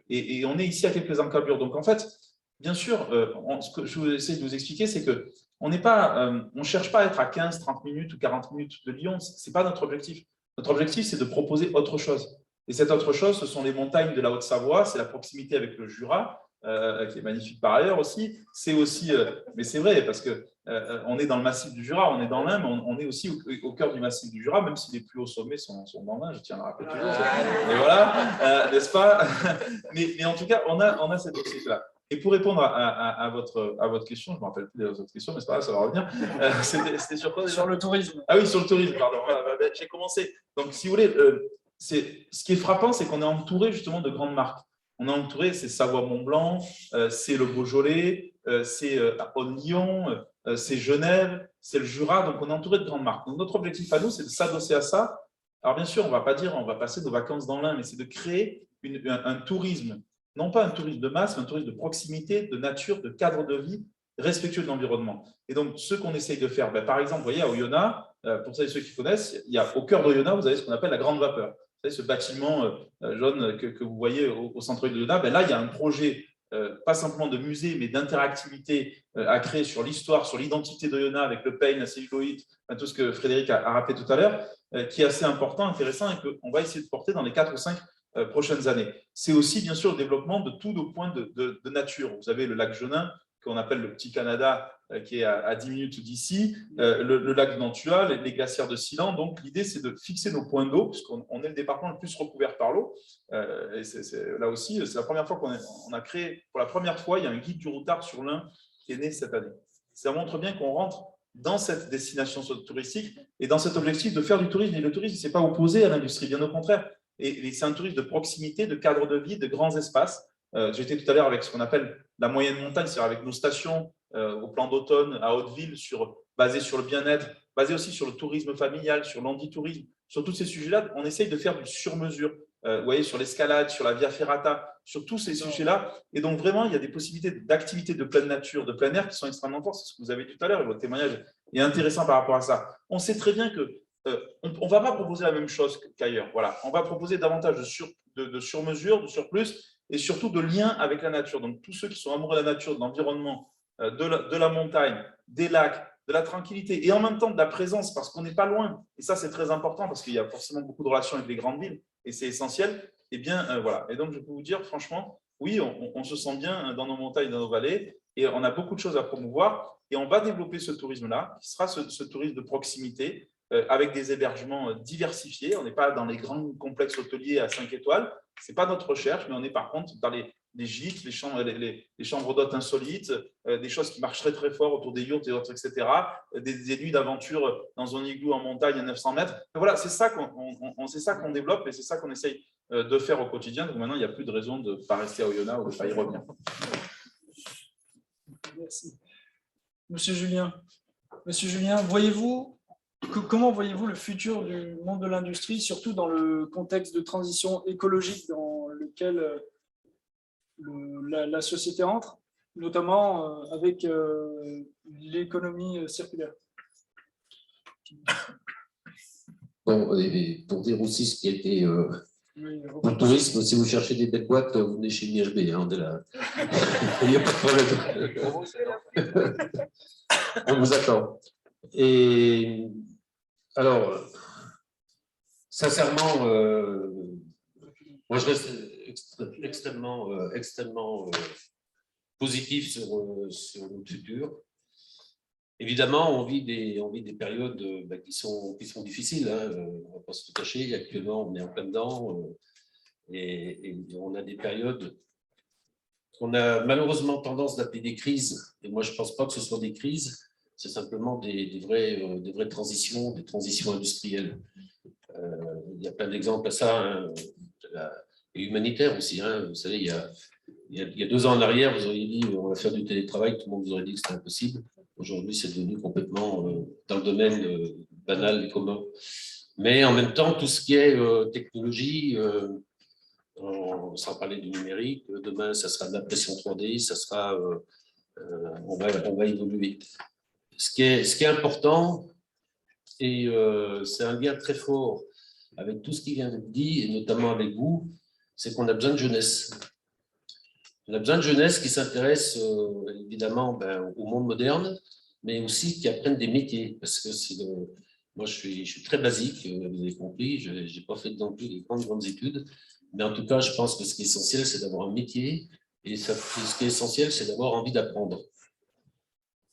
[SPEAKER 1] Et on est ici à quelques encablures. Donc en fait, bien sûr, ce que je vais essayer de vous expliquer, c'est qu'on ne cherche pas à être à 15, 30 minutes ou 40 minutes de Lyon. Ce n'est pas notre objectif. Notre objectif, c'est de proposer autre chose. Et cette autre chose, ce sont les montagnes de la Haute-Savoie, c'est la proximité avec le Jura, qui est magnifique par ailleurs aussi. C'est aussi, mais c'est vrai, parce qu'on est dans le massif du Jura, on est dans l'Ain, mais on est aussi au cœur du massif du Jura, même si les plus hauts sommets sont dans l'Ain, je tiens à le rappeler toujours. Et voilà, n'est-ce pas? Mais en tout cas, on a cette objectif-là. Et pour répondre à votre question, je ne me rappelle plus des autres questions, mais c'est pas grave, ça va revenir. C'était sur quoi déjà?
[SPEAKER 2] Sur le tourisme.
[SPEAKER 1] Ah oui, sur le tourisme, pardon. J'ai commencé. Donc, si vous voulez, ce qui est frappant, c'est qu'on est entouré justement de grandes marques. On est entouré, c'est Savoie-Mont-Blanc, c'est le Beaujolais, c'est Haute-Lyon, c'est Genève, c'est le Jura. Donc, on est entouré de grandes marques. Donc, notre objectif à nous, c'est de s'adosser à ça. Alors, bien sûr, on ne va pas dire on va passer nos vacances dans l'Ain, mais c'est de créer un tourisme. Non pas un tourisme de masse, mais un tourisme de proximité, de nature, de cadre de vie, respectueux de l'environnement. Et donc, ce qu'on essaye de faire, par exemple, vous voyez, à Oyonnax, pour ceux qui connaissent, il y a au cœur d'Oyonnax, vous avez ce qu'on appelle la Grande Vapeur. Vous savez, ce bâtiment jaune que vous voyez au centre d'Oyonnax, là, il y a un projet, pas simplement de musée, mais d'interactivité à créer sur l'histoire, sur l'identité d'Oyonnax, avec le pain, la cellulite, tout ce que Frédéric a rappelé tout à l'heure, qui est assez important, intéressant, et qu'on va essayer de porter dans les 4 ou 5 prochaines années. C'est aussi, bien sûr, le développement de tous nos points de nature. Vous avez le lac Genin, qu'on appelle le Petit Canada, qui est à 10 minutes d'ici, le lac de Nantua, les glacières de Silan. Donc, l'idée, c'est de fixer nos points d'eau, puisqu'on est le département le plus recouvert par l'eau. Et là aussi, c'est la première fois qu'on a créé, pour la première fois, il y a un guide du routard sur l'Ain qui est né cette année. Ça montre bien qu'on rentre dans cette destination touristique et dans cet objectif de faire du tourisme. Et le tourisme, ce n'est pas opposé à l'industrie, bien au contraire. Et c'est un tourisme de proximité, de cadre de vie, de grands espaces. J'étais tout à l'heure avec ce qu'on appelle la moyenne montagne, c'est-à-dire avec nos stations au plan d'automne à Hauteville, basées sur le bien-être, basées aussi sur le tourisme familial, sur l'handitourisme. Sur tous ces sujets-là, on essaye de faire du sur-mesure. Vous voyez, sur l'escalade, sur la Via Ferrata, sur tous ces sujets-là. Et donc, vraiment, il y a des possibilités d'activités de pleine nature, de plein air qui sont extrêmement fortes. C'est ce que vous avez dit tout à l'heure et votre témoignage est intéressant par rapport à ça. On sait très bien que on ne va pas proposer la même chose qu'ailleurs. Voilà. On va proposer davantage de sur-mesure, de surplus, et surtout de lien avec la nature. Donc, tous ceux qui sont amoureux de la nature, de l'environnement, de la montagne, des lacs, de la tranquillité, et en même temps de la présence, parce qu'on n'est pas loin. Et ça, c'est très important, parce qu'il y a forcément beaucoup de relations avec les grandes villes, et c'est essentiel. Et bien, voilà. Et donc, je peux vous dire, franchement, oui, on se sent bien dans nos montagnes, dans nos vallées, et on a beaucoup de choses à promouvoir. Et on va développer ce tourisme-là, qui sera ce tourisme de proximité, avec des hébergements diversifiés. On n'est pas dans les grands complexes hôteliers à 5 étoiles. Ce n'est pas notre recherche, mais on est par contre dans les gîtes, les chambres d'hôtes insolites, des choses qui marchent très très fort autour des yachts et autres, etc. Des nuits d'aventure dans un igloo en montagne à 900 mètres. Et voilà, c'est ça qu'on développe et c'est ça qu'on essaye de faire au quotidien. Donc maintenant, il n'y a plus de raison de ne pas rester à Oyonnax ou de ne pas y revenir.
[SPEAKER 2] Merci. Monsieur Julien, comment voyez-vous le futur du monde de l'industrie, surtout dans le contexte de transition écologique dans lequel la société entre, notamment avec l'économie circulaire?
[SPEAKER 3] Bon, et pour dire aussi ce qui a été
[SPEAKER 2] Oui,
[SPEAKER 3] pour le tourisme, si vous cherchez des belles boîtes, vous venez chez MIHB, hein, il n'y a pas de problème. On vous attend. Et alors, sincèrement, moi je reste extrêmement positif sur notre futur. Évidemment, on vit des périodes qui sont difficiles, hein, on ne va pas se le cacher. Actuellement, on est en plein dedans et on a des périodes qu'on a malheureusement tendance d'appeler des crises. Et moi, je ne pense pas que ce soit des crises, c'est simplement des vraies transitions, des transitions industrielles. Il y a plein d'exemples à ça, hein, et humanitaires aussi. Hein. Vous savez, il y a 2 ans en arrière, vous auriez dit on va faire du télétravail, tout le monde vous aurait dit que c'était impossible. Aujourd'hui, c'est devenu complètement dans le domaine banal et commun. Mais en même temps, tout ce qui est technologie, sans parler du numérique, demain, ça sera de l'impression 3D, ça sera, on va évoluer. Ce qui est important, et c'est un lien très fort avec tout ce qui vient d'être dit, et notamment avec vous, c'est qu'on a besoin de jeunesse. On a besoin de jeunesse qui s'intéresse évidemment au monde moderne, mais aussi qui apprennent des métiers. Parce que moi, je suis très basique, vous avez compris, je n'ai pas fait non plus des grandes études, mais en tout cas, je pense que ce qui est essentiel, c'est d'avoir un métier, et ce qui est essentiel, c'est d'avoir envie d'apprendre.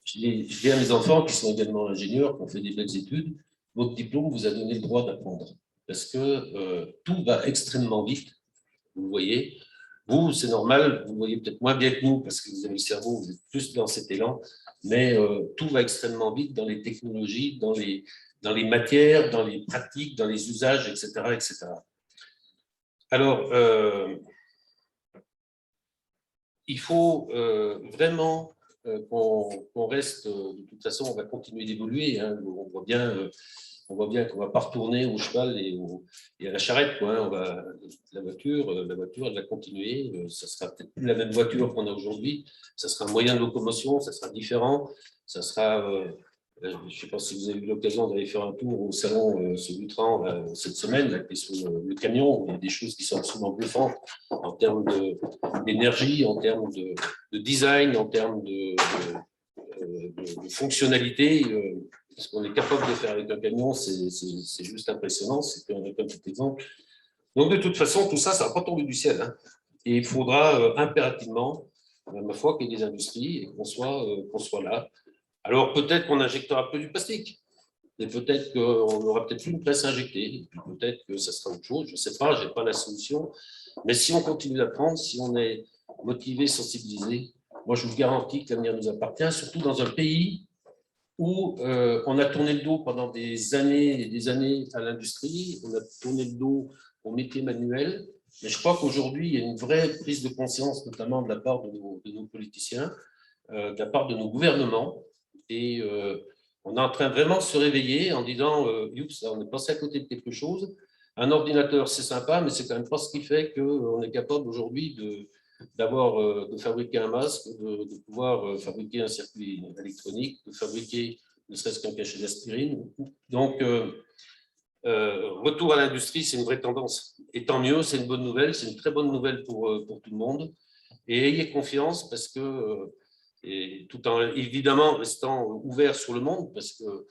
[SPEAKER 3] Je dis à mes enfants, qui sont également ingénieurs, qui ont fait des belles études, votre diplôme vous a donné le droit d'apprendre. Parce que tout va extrêmement vite, vous le voyez. Vous, c'est normal, vous voyez peut-être moins bien que nous, parce que vous avez le cerveau, vous êtes plus dans cet élan, mais tout va extrêmement vite dans les technologies, dans les matières, dans les pratiques, dans les usages, etc. etc. Alors, il faut vraiment qu'on reste, de toute façon, on va continuer d'évoluer, hein, on voit bien qu'on ne va pas retourner au cheval et à la charrette, quoi, hein. La voiture, elle va continuer. Ça sera peut-être plus la même voiture qu'on a aujourd'hui. Ça sera un moyen de locomotion, ça sera différent. Ça sera, je ne sais pas si vous avez eu l'occasion d'aller faire un tour au salon Solutran cette semaine, là, qui est sur le camion. Il y a des choses qui sont absolument bluffantes en termes d'énergie, en termes de design, en termes de fonctionnalité. Ce qu'on est capable de faire avec un camion, c'est juste impressionnant. C'est un petit exemple. Donc, de toute façon, tout ça, ça ne va pas tomber du ciel, hein. Et il faudra impérativement, à ma foi, qu'il y ait des industries et qu'on soit là. Alors, peut-être qu'on injectera un peu du plastique. Et peut-être qu'on n'aura peut-être plus une presse injectée. Peut-être que ça sera autre chose. Je ne sais pas, je n'ai pas la solution. Mais si on continue d'apprendre, si on est motivé, sensibilisé, moi, je vous garantis que l'avenir nous appartient, surtout dans un pays où on a tourné le dos pendant des années et des années à l'industrie, on a tourné le dos au métier manuel, mais je crois qu'aujourd'hui, il y a une vraie prise de conscience, notamment de la part de nos politiciens, de la part de nos gouvernements, et on est en train vraiment de se réveiller en disant oups, on est passé à côté de quelque chose. Un ordinateur, c'est sympa, mais c'est quand même pas ce qui fait qu'on est capable aujourd'hui de fabriquer un masque, de pouvoir fabriquer un circuit électronique, de fabriquer ne serait-ce qu'un cachet d'aspirine. Donc, retour à l'industrie, c'est une vraie tendance. Et tant mieux, c'est une bonne nouvelle, c'est une très bonne nouvelle pour tout le monde. Et ayez confiance parce que, et tout en évidemment restant ouvert sur le monde, parce que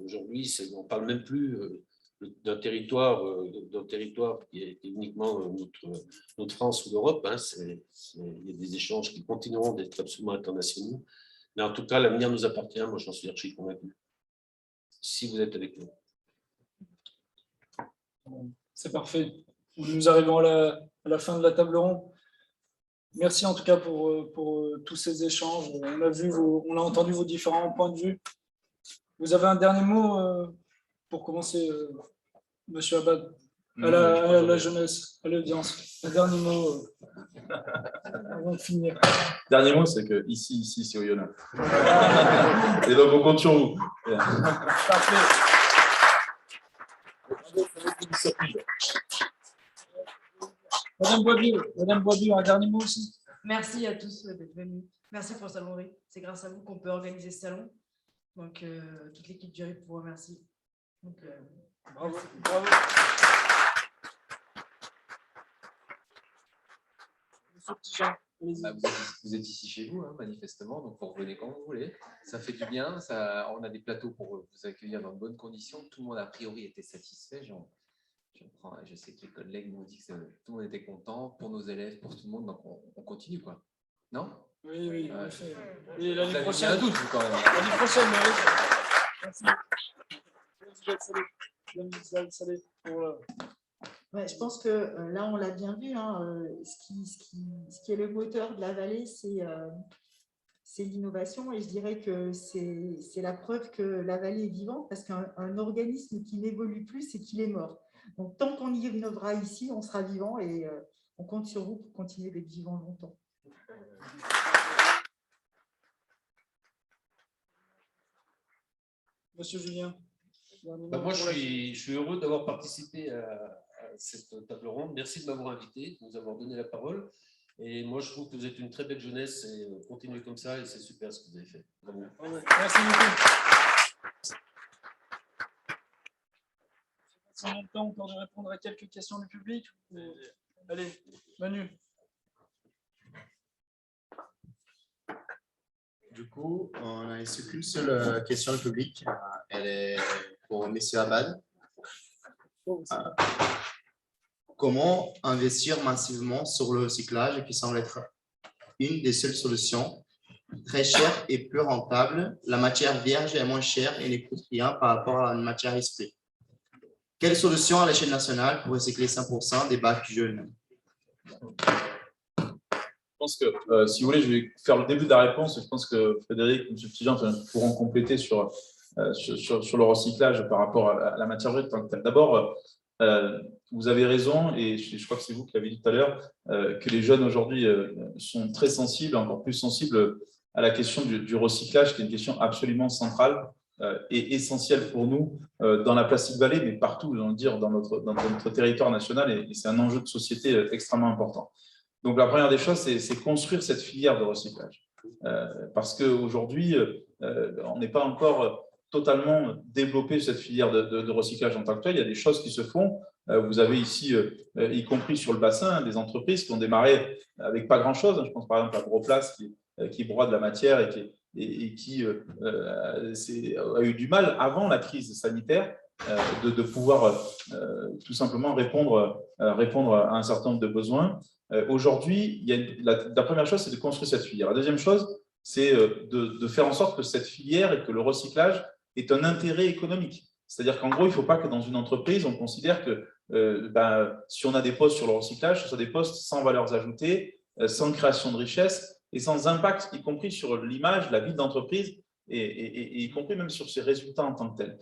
[SPEAKER 3] aujourd'hui, on ne parle même plus d'un territoire qui est uniquement notre France ou l'Europe. Hein, il y a des échanges qui continueront d'être absolument internationaux. Mais en tout cas, l'avenir nous appartient. Moi, j'en suis archi convaincu. Si vous êtes avec nous.
[SPEAKER 2] C'est parfait. Nous arrivons à la fin de la table ronde. Merci en tout cas pour tous ces échanges. On a entendu vos différents points de vue. Vous avez un dernier mot pour commencer, Monsieur Abad, à la jeunesse, à l'audience. Un dernier mot avant de finir.
[SPEAKER 1] Dernier mot, c'est que ici, c'est Oyonnax. Et donc, on compte sur vous.
[SPEAKER 2] Parfait. Madame Boisbieu, un dernier mot aussi.
[SPEAKER 5] Merci à tous d'être venus. Merci pour le salon Riz. C'est grâce à vous qu'on peut organiser ce salon. Donc, toute l'équipe du RIP vous remercie. Donc,
[SPEAKER 2] Bravo.
[SPEAKER 5] merci.
[SPEAKER 2] Bravo. Monsieur Petitjean, allez-y.
[SPEAKER 4] Bah, vous êtes ici chez vous, hein, manifestement, donc vous revenez quand vous voulez. Ça fait du bien. On a des plateaux pour vous accueillir dans de bonnes conditions. Tout le monde, a priori, était satisfait. Je sais que les collègues m'ont dit que tout le monde était content, pour nos élèves, pour tout le monde, donc on continue, quoi. Non?
[SPEAKER 2] Oui, en effet. Et
[SPEAKER 4] Vous
[SPEAKER 2] l'année
[SPEAKER 4] avez
[SPEAKER 2] prochaine,
[SPEAKER 4] un doute, vous, quand même.
[SPEAKER 2] l'année prochaine, merci. Vous êtes salé. Voilà.
[SPEAKER 6] Ouais, je pense que là, on l'a bien vu, hein, ce qui est le moteur de la vallée, c'est l'innovation. Et je dirais que c'est la preuve que la vallée est vivante, parce qu'un organisme qui n'évolue plus, c'est qu'il est mort. Donc, tant qu'on y innovera ici, on sera vivant et on compte sur vous pour continuer d'être vivant longtemps.
[SPEAKER 2] Monsieur Julien.
[SPEAKER 3] Moi, je suis heureux d'avoir participé à cette table ronde. Merci de m'avoir invité, de nous avoir donné la parole. Et moi, je trouve que vous êtes une très belle jeunesse et continuez comme ça et c'est super ce que vous avez fait. Bravo.
[SPEAKER 2] Merci beaucoup. Si on a le temps encore de répondre à quelques questions du public. Allez, Manu.
[SPEAKER 7] Du coup, on a reçu qu'une seule question du public. Elle est pour M. Abad. Comment investir massivement sur le recyclage qui semble être une des seules solutions, très chère et peu rentable? La matière vierge est moins chère et ne coûte rien par rapport à une matière esprit. Quelle solution à l'échelle nationale pour recycler 100% des bacs jeunes?
[SPEAKER 1] Je pense que, si vous voulez, je vais faire le début de la réponse. Je pense que Frédéric et M. Petitjean pourront compléter sur le recyclage par rapport à la matière brute. D'abord, vous avez raison, et je crois que c'est vous qui l'avez dit tout à l'heure, que les jeunes aujourd'hui sont très sensibles, encore plus sensibles à la question du recyclage, qui est une question absolument centrale et essentielle pour nous dans la Plastic Valley, mais partout, dans notre territoire national, et c'est un enjeu de société extrêmement important. Donc, la première des choses, c'est construire cette filière de recyclage. Parce qu'aujourd'hui, on n'est pas encore totalement développé cette filière de recyclage en tant que tel. Il y a des choses qui se font. Vous avez ici, y compris sur le bassin, des entreprises qui ont démarré avec pas grand-chose. Je pense par exemple à Groplace qui broie de la matière et qui a eu du mal avant la crise sanitaire de pouvoir tout simplement répondre à un certain nombre de besoins. Aujourd'hui, la première chose, c'est de construire cette filière. La deuxième chose, c'est de faire en sorte que cette filière et que le recyclage ait un intérêt économique. C'est-à-dire qu'en gros, il ne faut pas que dans une entreprise, on considère que si on a des postes sur le recyclage, ce sont des postes sans valeurs ajoutées, sans création de richesse et sans impact, y compris sur l'image, la vie d'entreprise et y compris même sur ses résultats en tant que tels.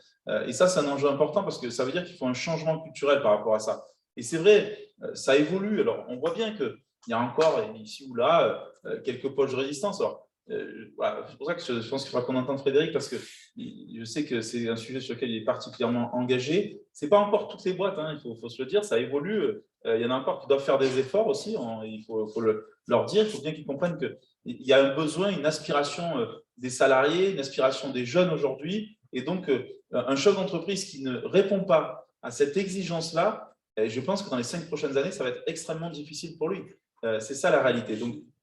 [SPEAKER 1] Et ça, c'est un enjeu important parce que ça veut dire qu'il faut un changement culturel par rapport à ça. Et c'est vrai, ça évolue. Alors, on voit bien qu'il y a encore, ici ou là, quelques poches de résistance. Alors, voilà, c'est pour ça que je pense qu'il faudra qu'on entende Frédéric, parce que je sais que c'est un sujet sur lequel il est particulièrement engagé. Ce n'est pas encore toutes les boîtes, hein, il faut se le dire, ça évolue. Il y en a encore qui doivent faire des efforts aussi, il faut leur dire, il faut bien qu'ils comprennent qu'il y a un besoin, une aspiration des salariés, une aspiration des jeunes aujourd'hui Et donc, un chef d'entreprise qui ne répond pas à cette exigence-là, je pense que dans les 5 prochaines années, ça va être extrêmement difficile pour lui. C'est ça la réalité.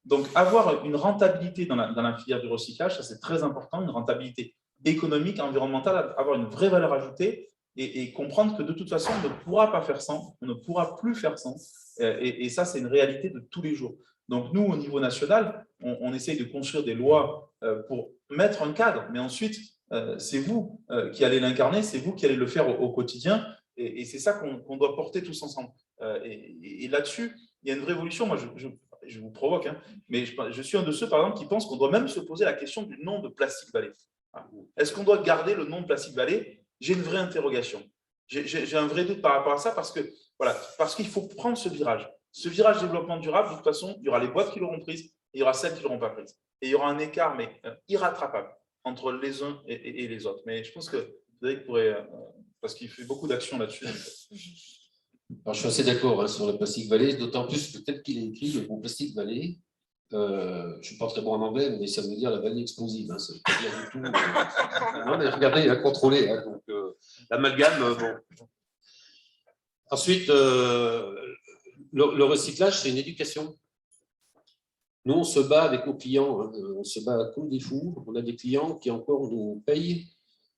[SPEAKER 1] Donc, avoir une rentabilité dans la filière du recyclage, ça c'est très important, une rentabilité économique, environnementale, avoir une vraie valeur ajoutée et comprendre que de toute façon, on ne pourra pas faire sans, on ne pourra plus faire sans. Et ça, c'est une réalité de tous les jours. Donc, nous, au niveau national, on essaye de construire des lois pour mettre un cadre, mais ensuite, c'est vous qui allez l'incarner, c'est vous qui allez le faire au quotidien, et c'est ça qu'on doit porter tous ensemble. Et là-dessus, il y a une révolution. Moi, je vous provoque, hein, mais je suis un de ceux, par exemple, qui pensent qu'on doit même se poser la question du nom de Plastic Valley. Est-ce qu'on doit garder le nom de Plastic Valley? J'ai une vraie interrogation. J'ai un vrai doute par rapport à ça parce qu'il faut prendre ce virage. Ce virage développement durable, de toute façon, il y aura les boîtes qui l'auront prise, et il y aura celles qui ne l'auront pas prise. Et il y aura un écart, mais irrattrapable, entre les uns et les autres. Mais je pense que vous savez, parce qu'il fait beaucoup d'actions là-dessus.
[SPEAKER 3] Alors, je suis assez d'accord hein, sur le Plastic Valley, d'autant plus que tel qu'il est écrit, le mot Plastic Valley, je ne suis pas très bon en anglais, mais ça veut dire la vallée explosive. Hein, ça veut pas dire du tout. Non, mais regardez, il a contrôlé. Hein, donc, l'amalgame, bon. Ensuite, le recyclage, c'est une éducation. Nous, on se bat avec nos clients, hein, on se bat comme des fous. On a des clients qui encore nous payent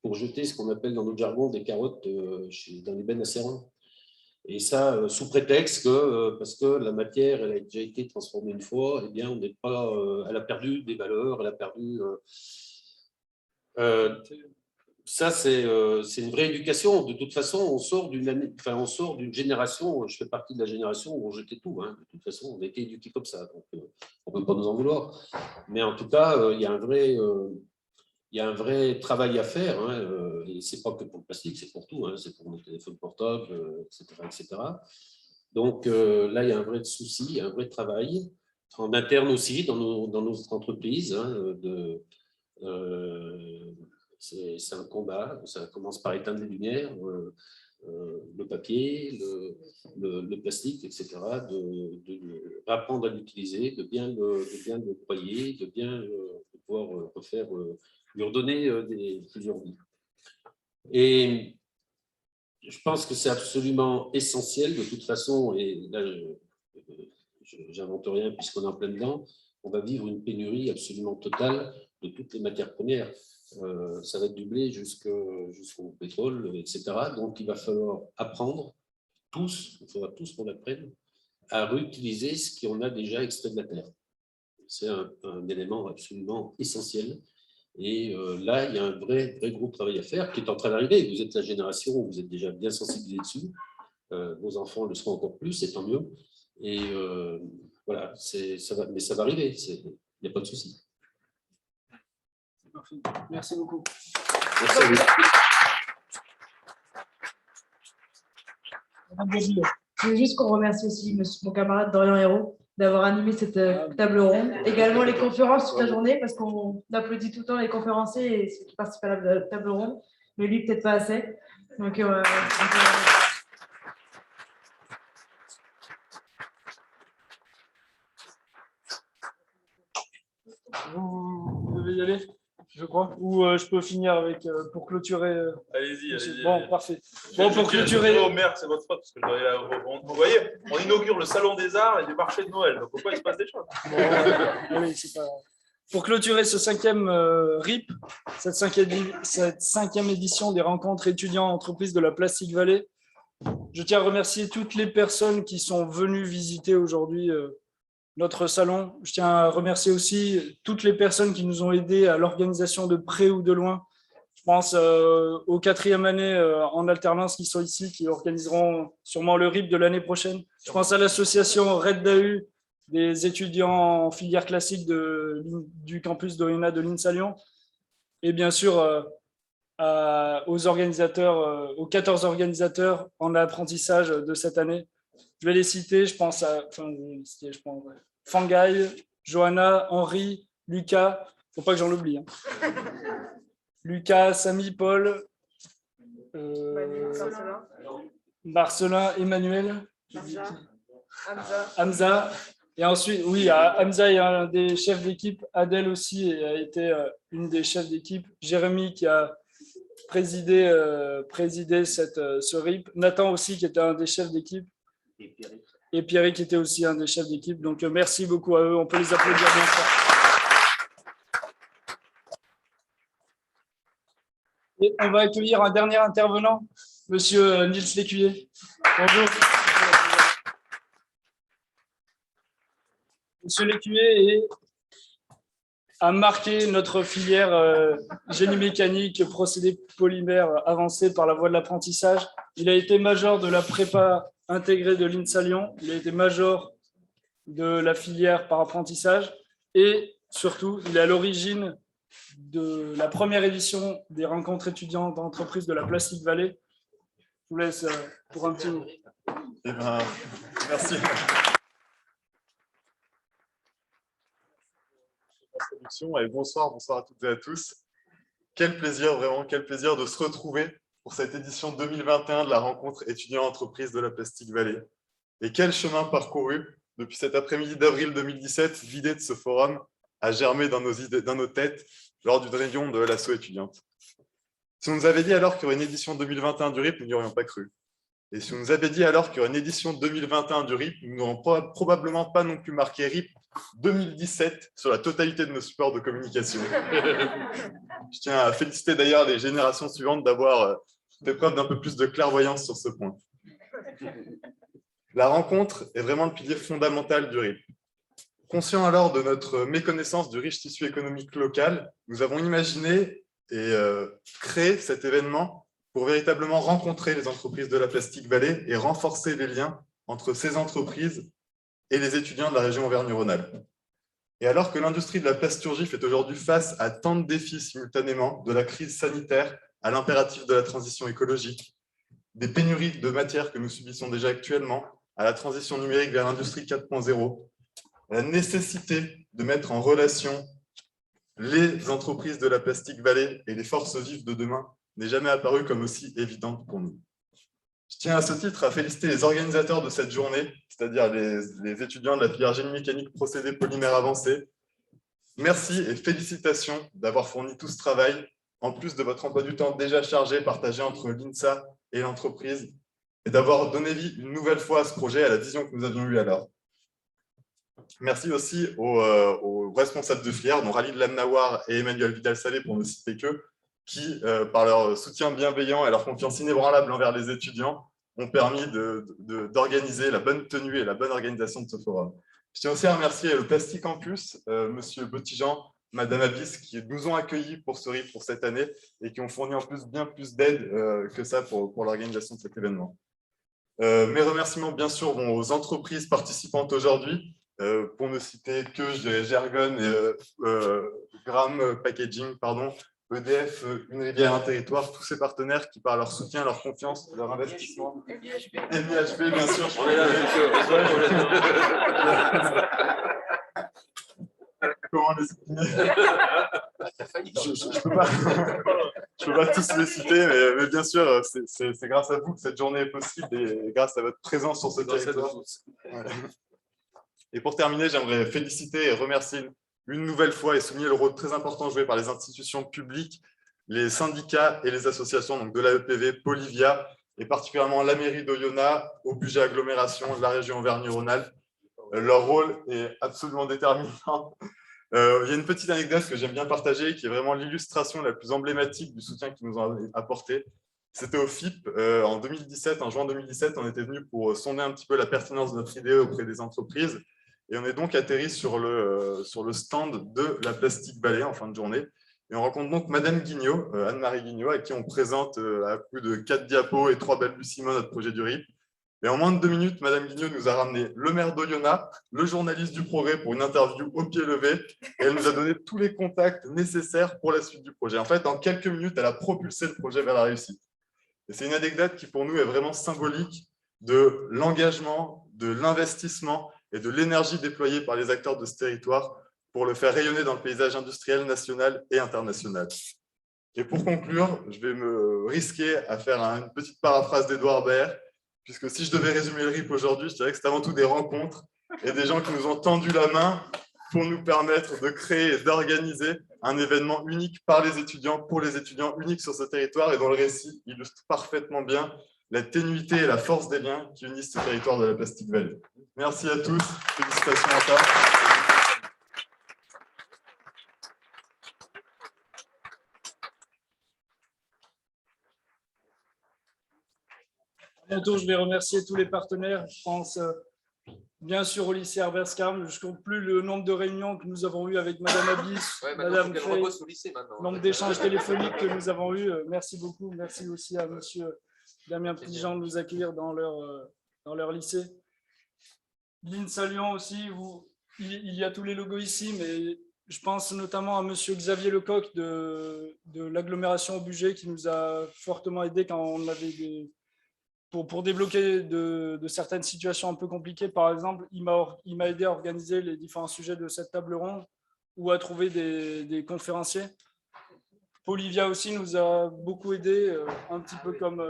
[SPEAKER 3] pour jeter ce qu'on appelle dans notre jargon des carottes dans les bennes à serre. Et ça, sous prétexte que, parce que la matière, elle a déjà été transformée une fois, eh bien, on n'est pas, elle a perdu des valeurs, elle a perdu. Ça, c'est une vraie éducation. De toute façon, on sort d'une génération, je fais partie de la génération où on jetait tout. Hein. De toute façon, on a été éduqués comme ça. Donc, on ne peut pas nous en vouloir. Mais en tout cas, il y a un vrai travail à faire. Hein. Et ce n'est pas que pour le plastique, c'est pour tout. Hein. C'est pour nos téléphones portables, etc., etc. Donc là, il y a un vrai souci, un vrai travail. En interne aussi, dans nos entreprises, hein, c'est un combat, ça commence par éteindre les lumières, le papier, le plastique, etc., de apprendre à l'utiliser, de bien le broyer, de bien pouvoir refaire, lui redonner plusieurs vies. Et je pense que c'est absolument essentiel, de toute façon, et là, je n'invente rien puisqu'on est en plein dedans, on va vivre une pénurie absolument totale de toutes les matières premières. Ça va être du blé jusqu'au pétrole, etc. Donc, il va falloir apprendre, il faudra tous qu'on apprenne à réutiliser ce qu'on a déjà extrait de la terre. C'est un élément absolument essentiel. Et là, il y a un vrai gros travail à faire qui est en train d'arriver. Vous êtes la génération où vous êtes déjà bien sensibilisés dessus. Vos enfants le seront encore plus, et tant mieux. Et voilà, mais ça va arriver, il n'y a pas de souci.
[SPEAKER 2] Parfait. Merci beaucoup.
[SPEAKER 3] Merci à vous.
[SPEAKER 5] Je veux juste qu'on remercie aussi mon camarade Dorian Hérault d'avoir animé cette table ronde. Également les conférences toute la journée, parce qu'on applaudit tout le temps les conférenciers et ceux qui participent à la table ronde, mais lui peut-être pas assez. Donc,
[SPEAKER 2] vous devez y aller, je crois. Ou je peux finir avec pour clôturer.
[SPEAKER 1] Allez-y, allez-y.
[SPEAKER 2] Bon, parfait.
[SPEAKER 1] Bon, pour clôturer. Au maire, c'est votre faute, parce que vous voyez, on inaugure le salon des arts et des marchés de Noël. Donc pourquoi il se passe des choses?
[SPEAKER 2] Oui, c'est pas... Pour clôturer ce 5e RIP, cette cinquième édition des rencontres étudiants-entreprises de la Plastic Valley, je tiens à remercier toutes les personnes qui sont venues visiter aujourd'hui notre salon. Je tiens à remercier aussi toutes les personnes qui nous ont aidés à l'organisation de près ou de loin. Je pense aux 4e années en alternance qui sont ici, qui organiseront sûrement le RIP de l'année prochaine. Je pense à l'association Red DAU, des étudiants en filière classique du campus d'OENA de l'INSA Lyon. Et bien sûr, aux organisateurs, aux 14 organisateurs en apprentissage de cette année. Je vais les citer, je pense à Fangai, Johanna, Henri, Lucas, il ne faut pas que j'en oublie. Hein. Lucas, Samy, Paul, Marcelin, Emmanuel, Hamza. Et ensuite, oui, Hamza est un des chefs d'équipe, Adèle aussi a été une des chefs d'équipe, Jérémy qui a présidé ce RIP. Nathan aussi, qui était un des chefs d'équipe. Et Pierre qui était aussi un des chefs d'équipe. Donc, merci beaucoup à eux. On peut les applaudir bien fort. Et on va accueillir un dernier intervenant, Monsieur Nils Lécuyer. Bonjour. Monsieur Lécuyer a marqué notre filière génie mécanique, procédés polymères avancés par la voie de l'apprentissage. Il a été major de la prépa intégrée de l'INSA Lyon. Il a été major de la filière par apprentissage. Et surtout, il est à l'origine de la première édition des rencontres étudiantes d'entreprise de la Plastic Valley. Je vous laisse pour un petit mot.
[SPEAKER 8] Eh bien, merci. Et bonsoir à toutes et à tous. Quel plaisir, vraiment, quel plaisir de se retrouver pour cette édition 2021 de la rencontre étudiants-entreprises de la Plastic Valley. Et quel chemin parcouru depuis cet après-midi d'avril 2017, l'idée de ce forum a germé dans nos têtes lors d'une réunion de l'asso étudiante. Si on nous avait dit alors qu'il y aurait une édition 2021 du RIP, nous n'y aurions pas cru. Et si on nous avait dit alors qu'il y aurait une édition 2021 du RIP, nous n'aurions probablement pas non plus marqué RIP 2017 sur la totalité de nos supports de communication. Je tiens à féliciter d'ailleurs les générations suivantes d'avoir fait preuve d'un peu plus de clairvoyance sur ce point. La rencontre est vraiment le pilier fondamental du RIP. Conscient alors de notre méconnaissance du riche tissu économique local, nous avons imaginé et créé cet événement pour véritablement rencontrer les entreprises de la Plastic Valley et renforcer les liens entre ces entreprises et les étudiants de la région Auvergne-Rhône-Alpes. Et alors que l'industrie de la plasturgie fait aujourd'hui face à tant de défis simultanément, de la crise sanitaire à l'impératif de la transition écologique, des pénuries de matières que nous subissons déjà actuellement, à la transition numérique vers l'industrie 4.0, la nécessité de mettre en relation les entreprises de la Plastic Valley et les forces vives de demain n'est jamais apparue comme aussi évidente pour nous. Je tiens à ce titre à féliciter les organisateurs de cette journée, c'est-à-dire les étudiants de la filière génie mécanique procédés polymères avancés. Merci et félicitations d'avoir fourni tout ce travail, en plus de votre emploi du temps déjà chargé, partagé entre l'INSA et l'entreprise, et d'avoir donné vie une nouvelle fois à ce projet, à la vision que nous avions eue alors. Merci aussi aux responsables de filière, dont Rally de Lamnawar et Emmanuel Vidal-Salé, pour ne citer qu'eux, qui, par leur soutien bienveillant et leur confiance inébranlable envers les étudiants, ont permis d'organiser la bonne tenue et la bonne organisation de ce forum. Je tiens aussi à remercier le Plastic Campus, Monsieur Botijan, Madame Abyss, qui nous ont accueillis pour ce RIP pour cette année et qui ont fourni en plus bien plus d'aide que ça pour l'organisation de cet événement. Mes remerciements, bien sûr, vont aux entreprises participantes aujourd'hui. Pour ne citer que, je dirais, Gergon et Gram Packaging, pardon, EDF, Une Rivière, un Territoire, tous ces partenaires qui, par leur soutien, leur confiance, leur investissement. MIHB, bien sûr. Comment les citer? Je ne peux pas tous les citer, mais bien sûr, c'est grâce à vous que cette journée est possible et grâce à votre présence sur ce territoire. Et pour terminer, j'aimerais féliciter et remercier une nouvelle fois et souligner le rôle très important joué par les institutions publiques, les syndicats et les associations donc de l'AEPV, Polyvia, et particulièrement la mairie d'Oyonnax, au budget agglomération de la région Auvergne-Rhône-Alpes. Leur rôle est absolument déterminant. Il y a une petite anecdote que j'aime bien partager, qui est vraiment l'illustration la plus emblématique du soutien qu'ils nous ont apporté. C'était au FIP en 2017, en juin 2017, on était venu pour sonder un petit peu la pertinence de notre idée auprès des entreprises. Et on est donc atterri sur le stand de la Plastic Valley en fin de journée. Et on rencontre donc Madame Guignot, Anne-Marie Guignot, à qui on présente à coup de 4 diapos et 3 balbutiements notre projet du RIP. Et en moins de 2 minutes, Madame Guignot nous a ramené le maire d'Oyonnax, le journaliste du Progrès pour une interview au pied levé. Et elle nous a donné tous les contacts nécessaires pour la suite du projet. En fait, en quelques minutes, elle a propulsé le projet vers la réussite. Et c'est une anecdote qui, pour nous, est vraiment symbolique de l'engagement, de l'investissement et de l'énergie déployée par les acteurs de ce territoire pour le faire rayonner dans le paysage industriel national et international. Et pour conclure, je vais me risquer à faire une petite paraphrase d'Edouard Baird, puisque si je devais résumer le RIP aujourd'hui, je dirais que c'est avant tout des rencontres et des gens qui nous ont tendu la main pour nous permettre de créer et d'organiser un événement unique par les étudiants, pour les étudiants, unique sur ce territoire, et dont le récit illustre parfaitement bien la ténuité et la force des liens qui unissent ce territoire de la Plastic Valley. Merci à tous, félicitations encore.
[SPEAKER 2] À mon tour, je vais remercier tous les partenaires. Je pense bien sûr au lycée Herbert Scarme. Je ne compte plus le nombre de réunions que nous avons eues avec Madame Abyss, Madame Fay, le nombre d'échanges téléphoniques que nous avons eus. Merci beaucoup. Merci aussi à Monsieur Damien Prigent de nous accueillir dans leur lycée. L'INSA Lyon aussi, il y a tous les logos ici, mais je pense notamment à Monsieur Xavier Lecoq de l'agglomération au budget qui nous a fortement aidé quand on avait pour débloquer de certaines situations un peu compliquées. Par exemple, il m'a aidé à organiser les différents sujets de cette table ronde ou à trouver des conférenciers. Olivia aussi nous a beaucoup aidé, un petit peu comme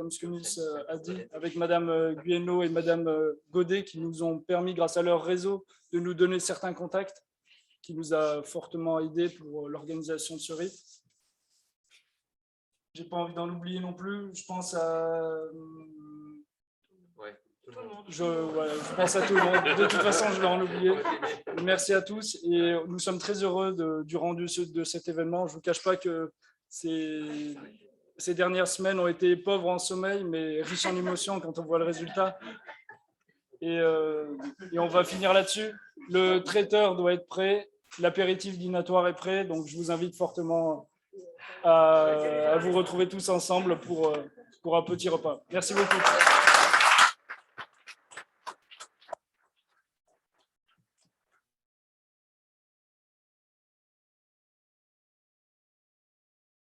[SPEAKER 2] ce que Nils a dit, avec Madame Guyeno et Madame Godet, qui nous ont permis, grâce à leur réseau, de nous donner certains contacts, qui nous a fortement aidé pour l'organisation de ce RIP. Je n'ai pas envie d'en oublier non plus. Je pense à... Je pense à tout le monde. De toute façon, je vais en oublier. Merci à tous et nous sommes très heureux du rendu de cet événement. Je ne vous cache pas que ces dernières semaines ont été pauvres en sommeil, mais riches en émotions quand on voit le résultat. Et on va finir là-dessus. Le traiteur doit être prêt. L'apéritif dînatoire est prêt. Donc, je vous invite fortement à vous retrouver tous ensemble pour un petit repas. Merci beaucoup.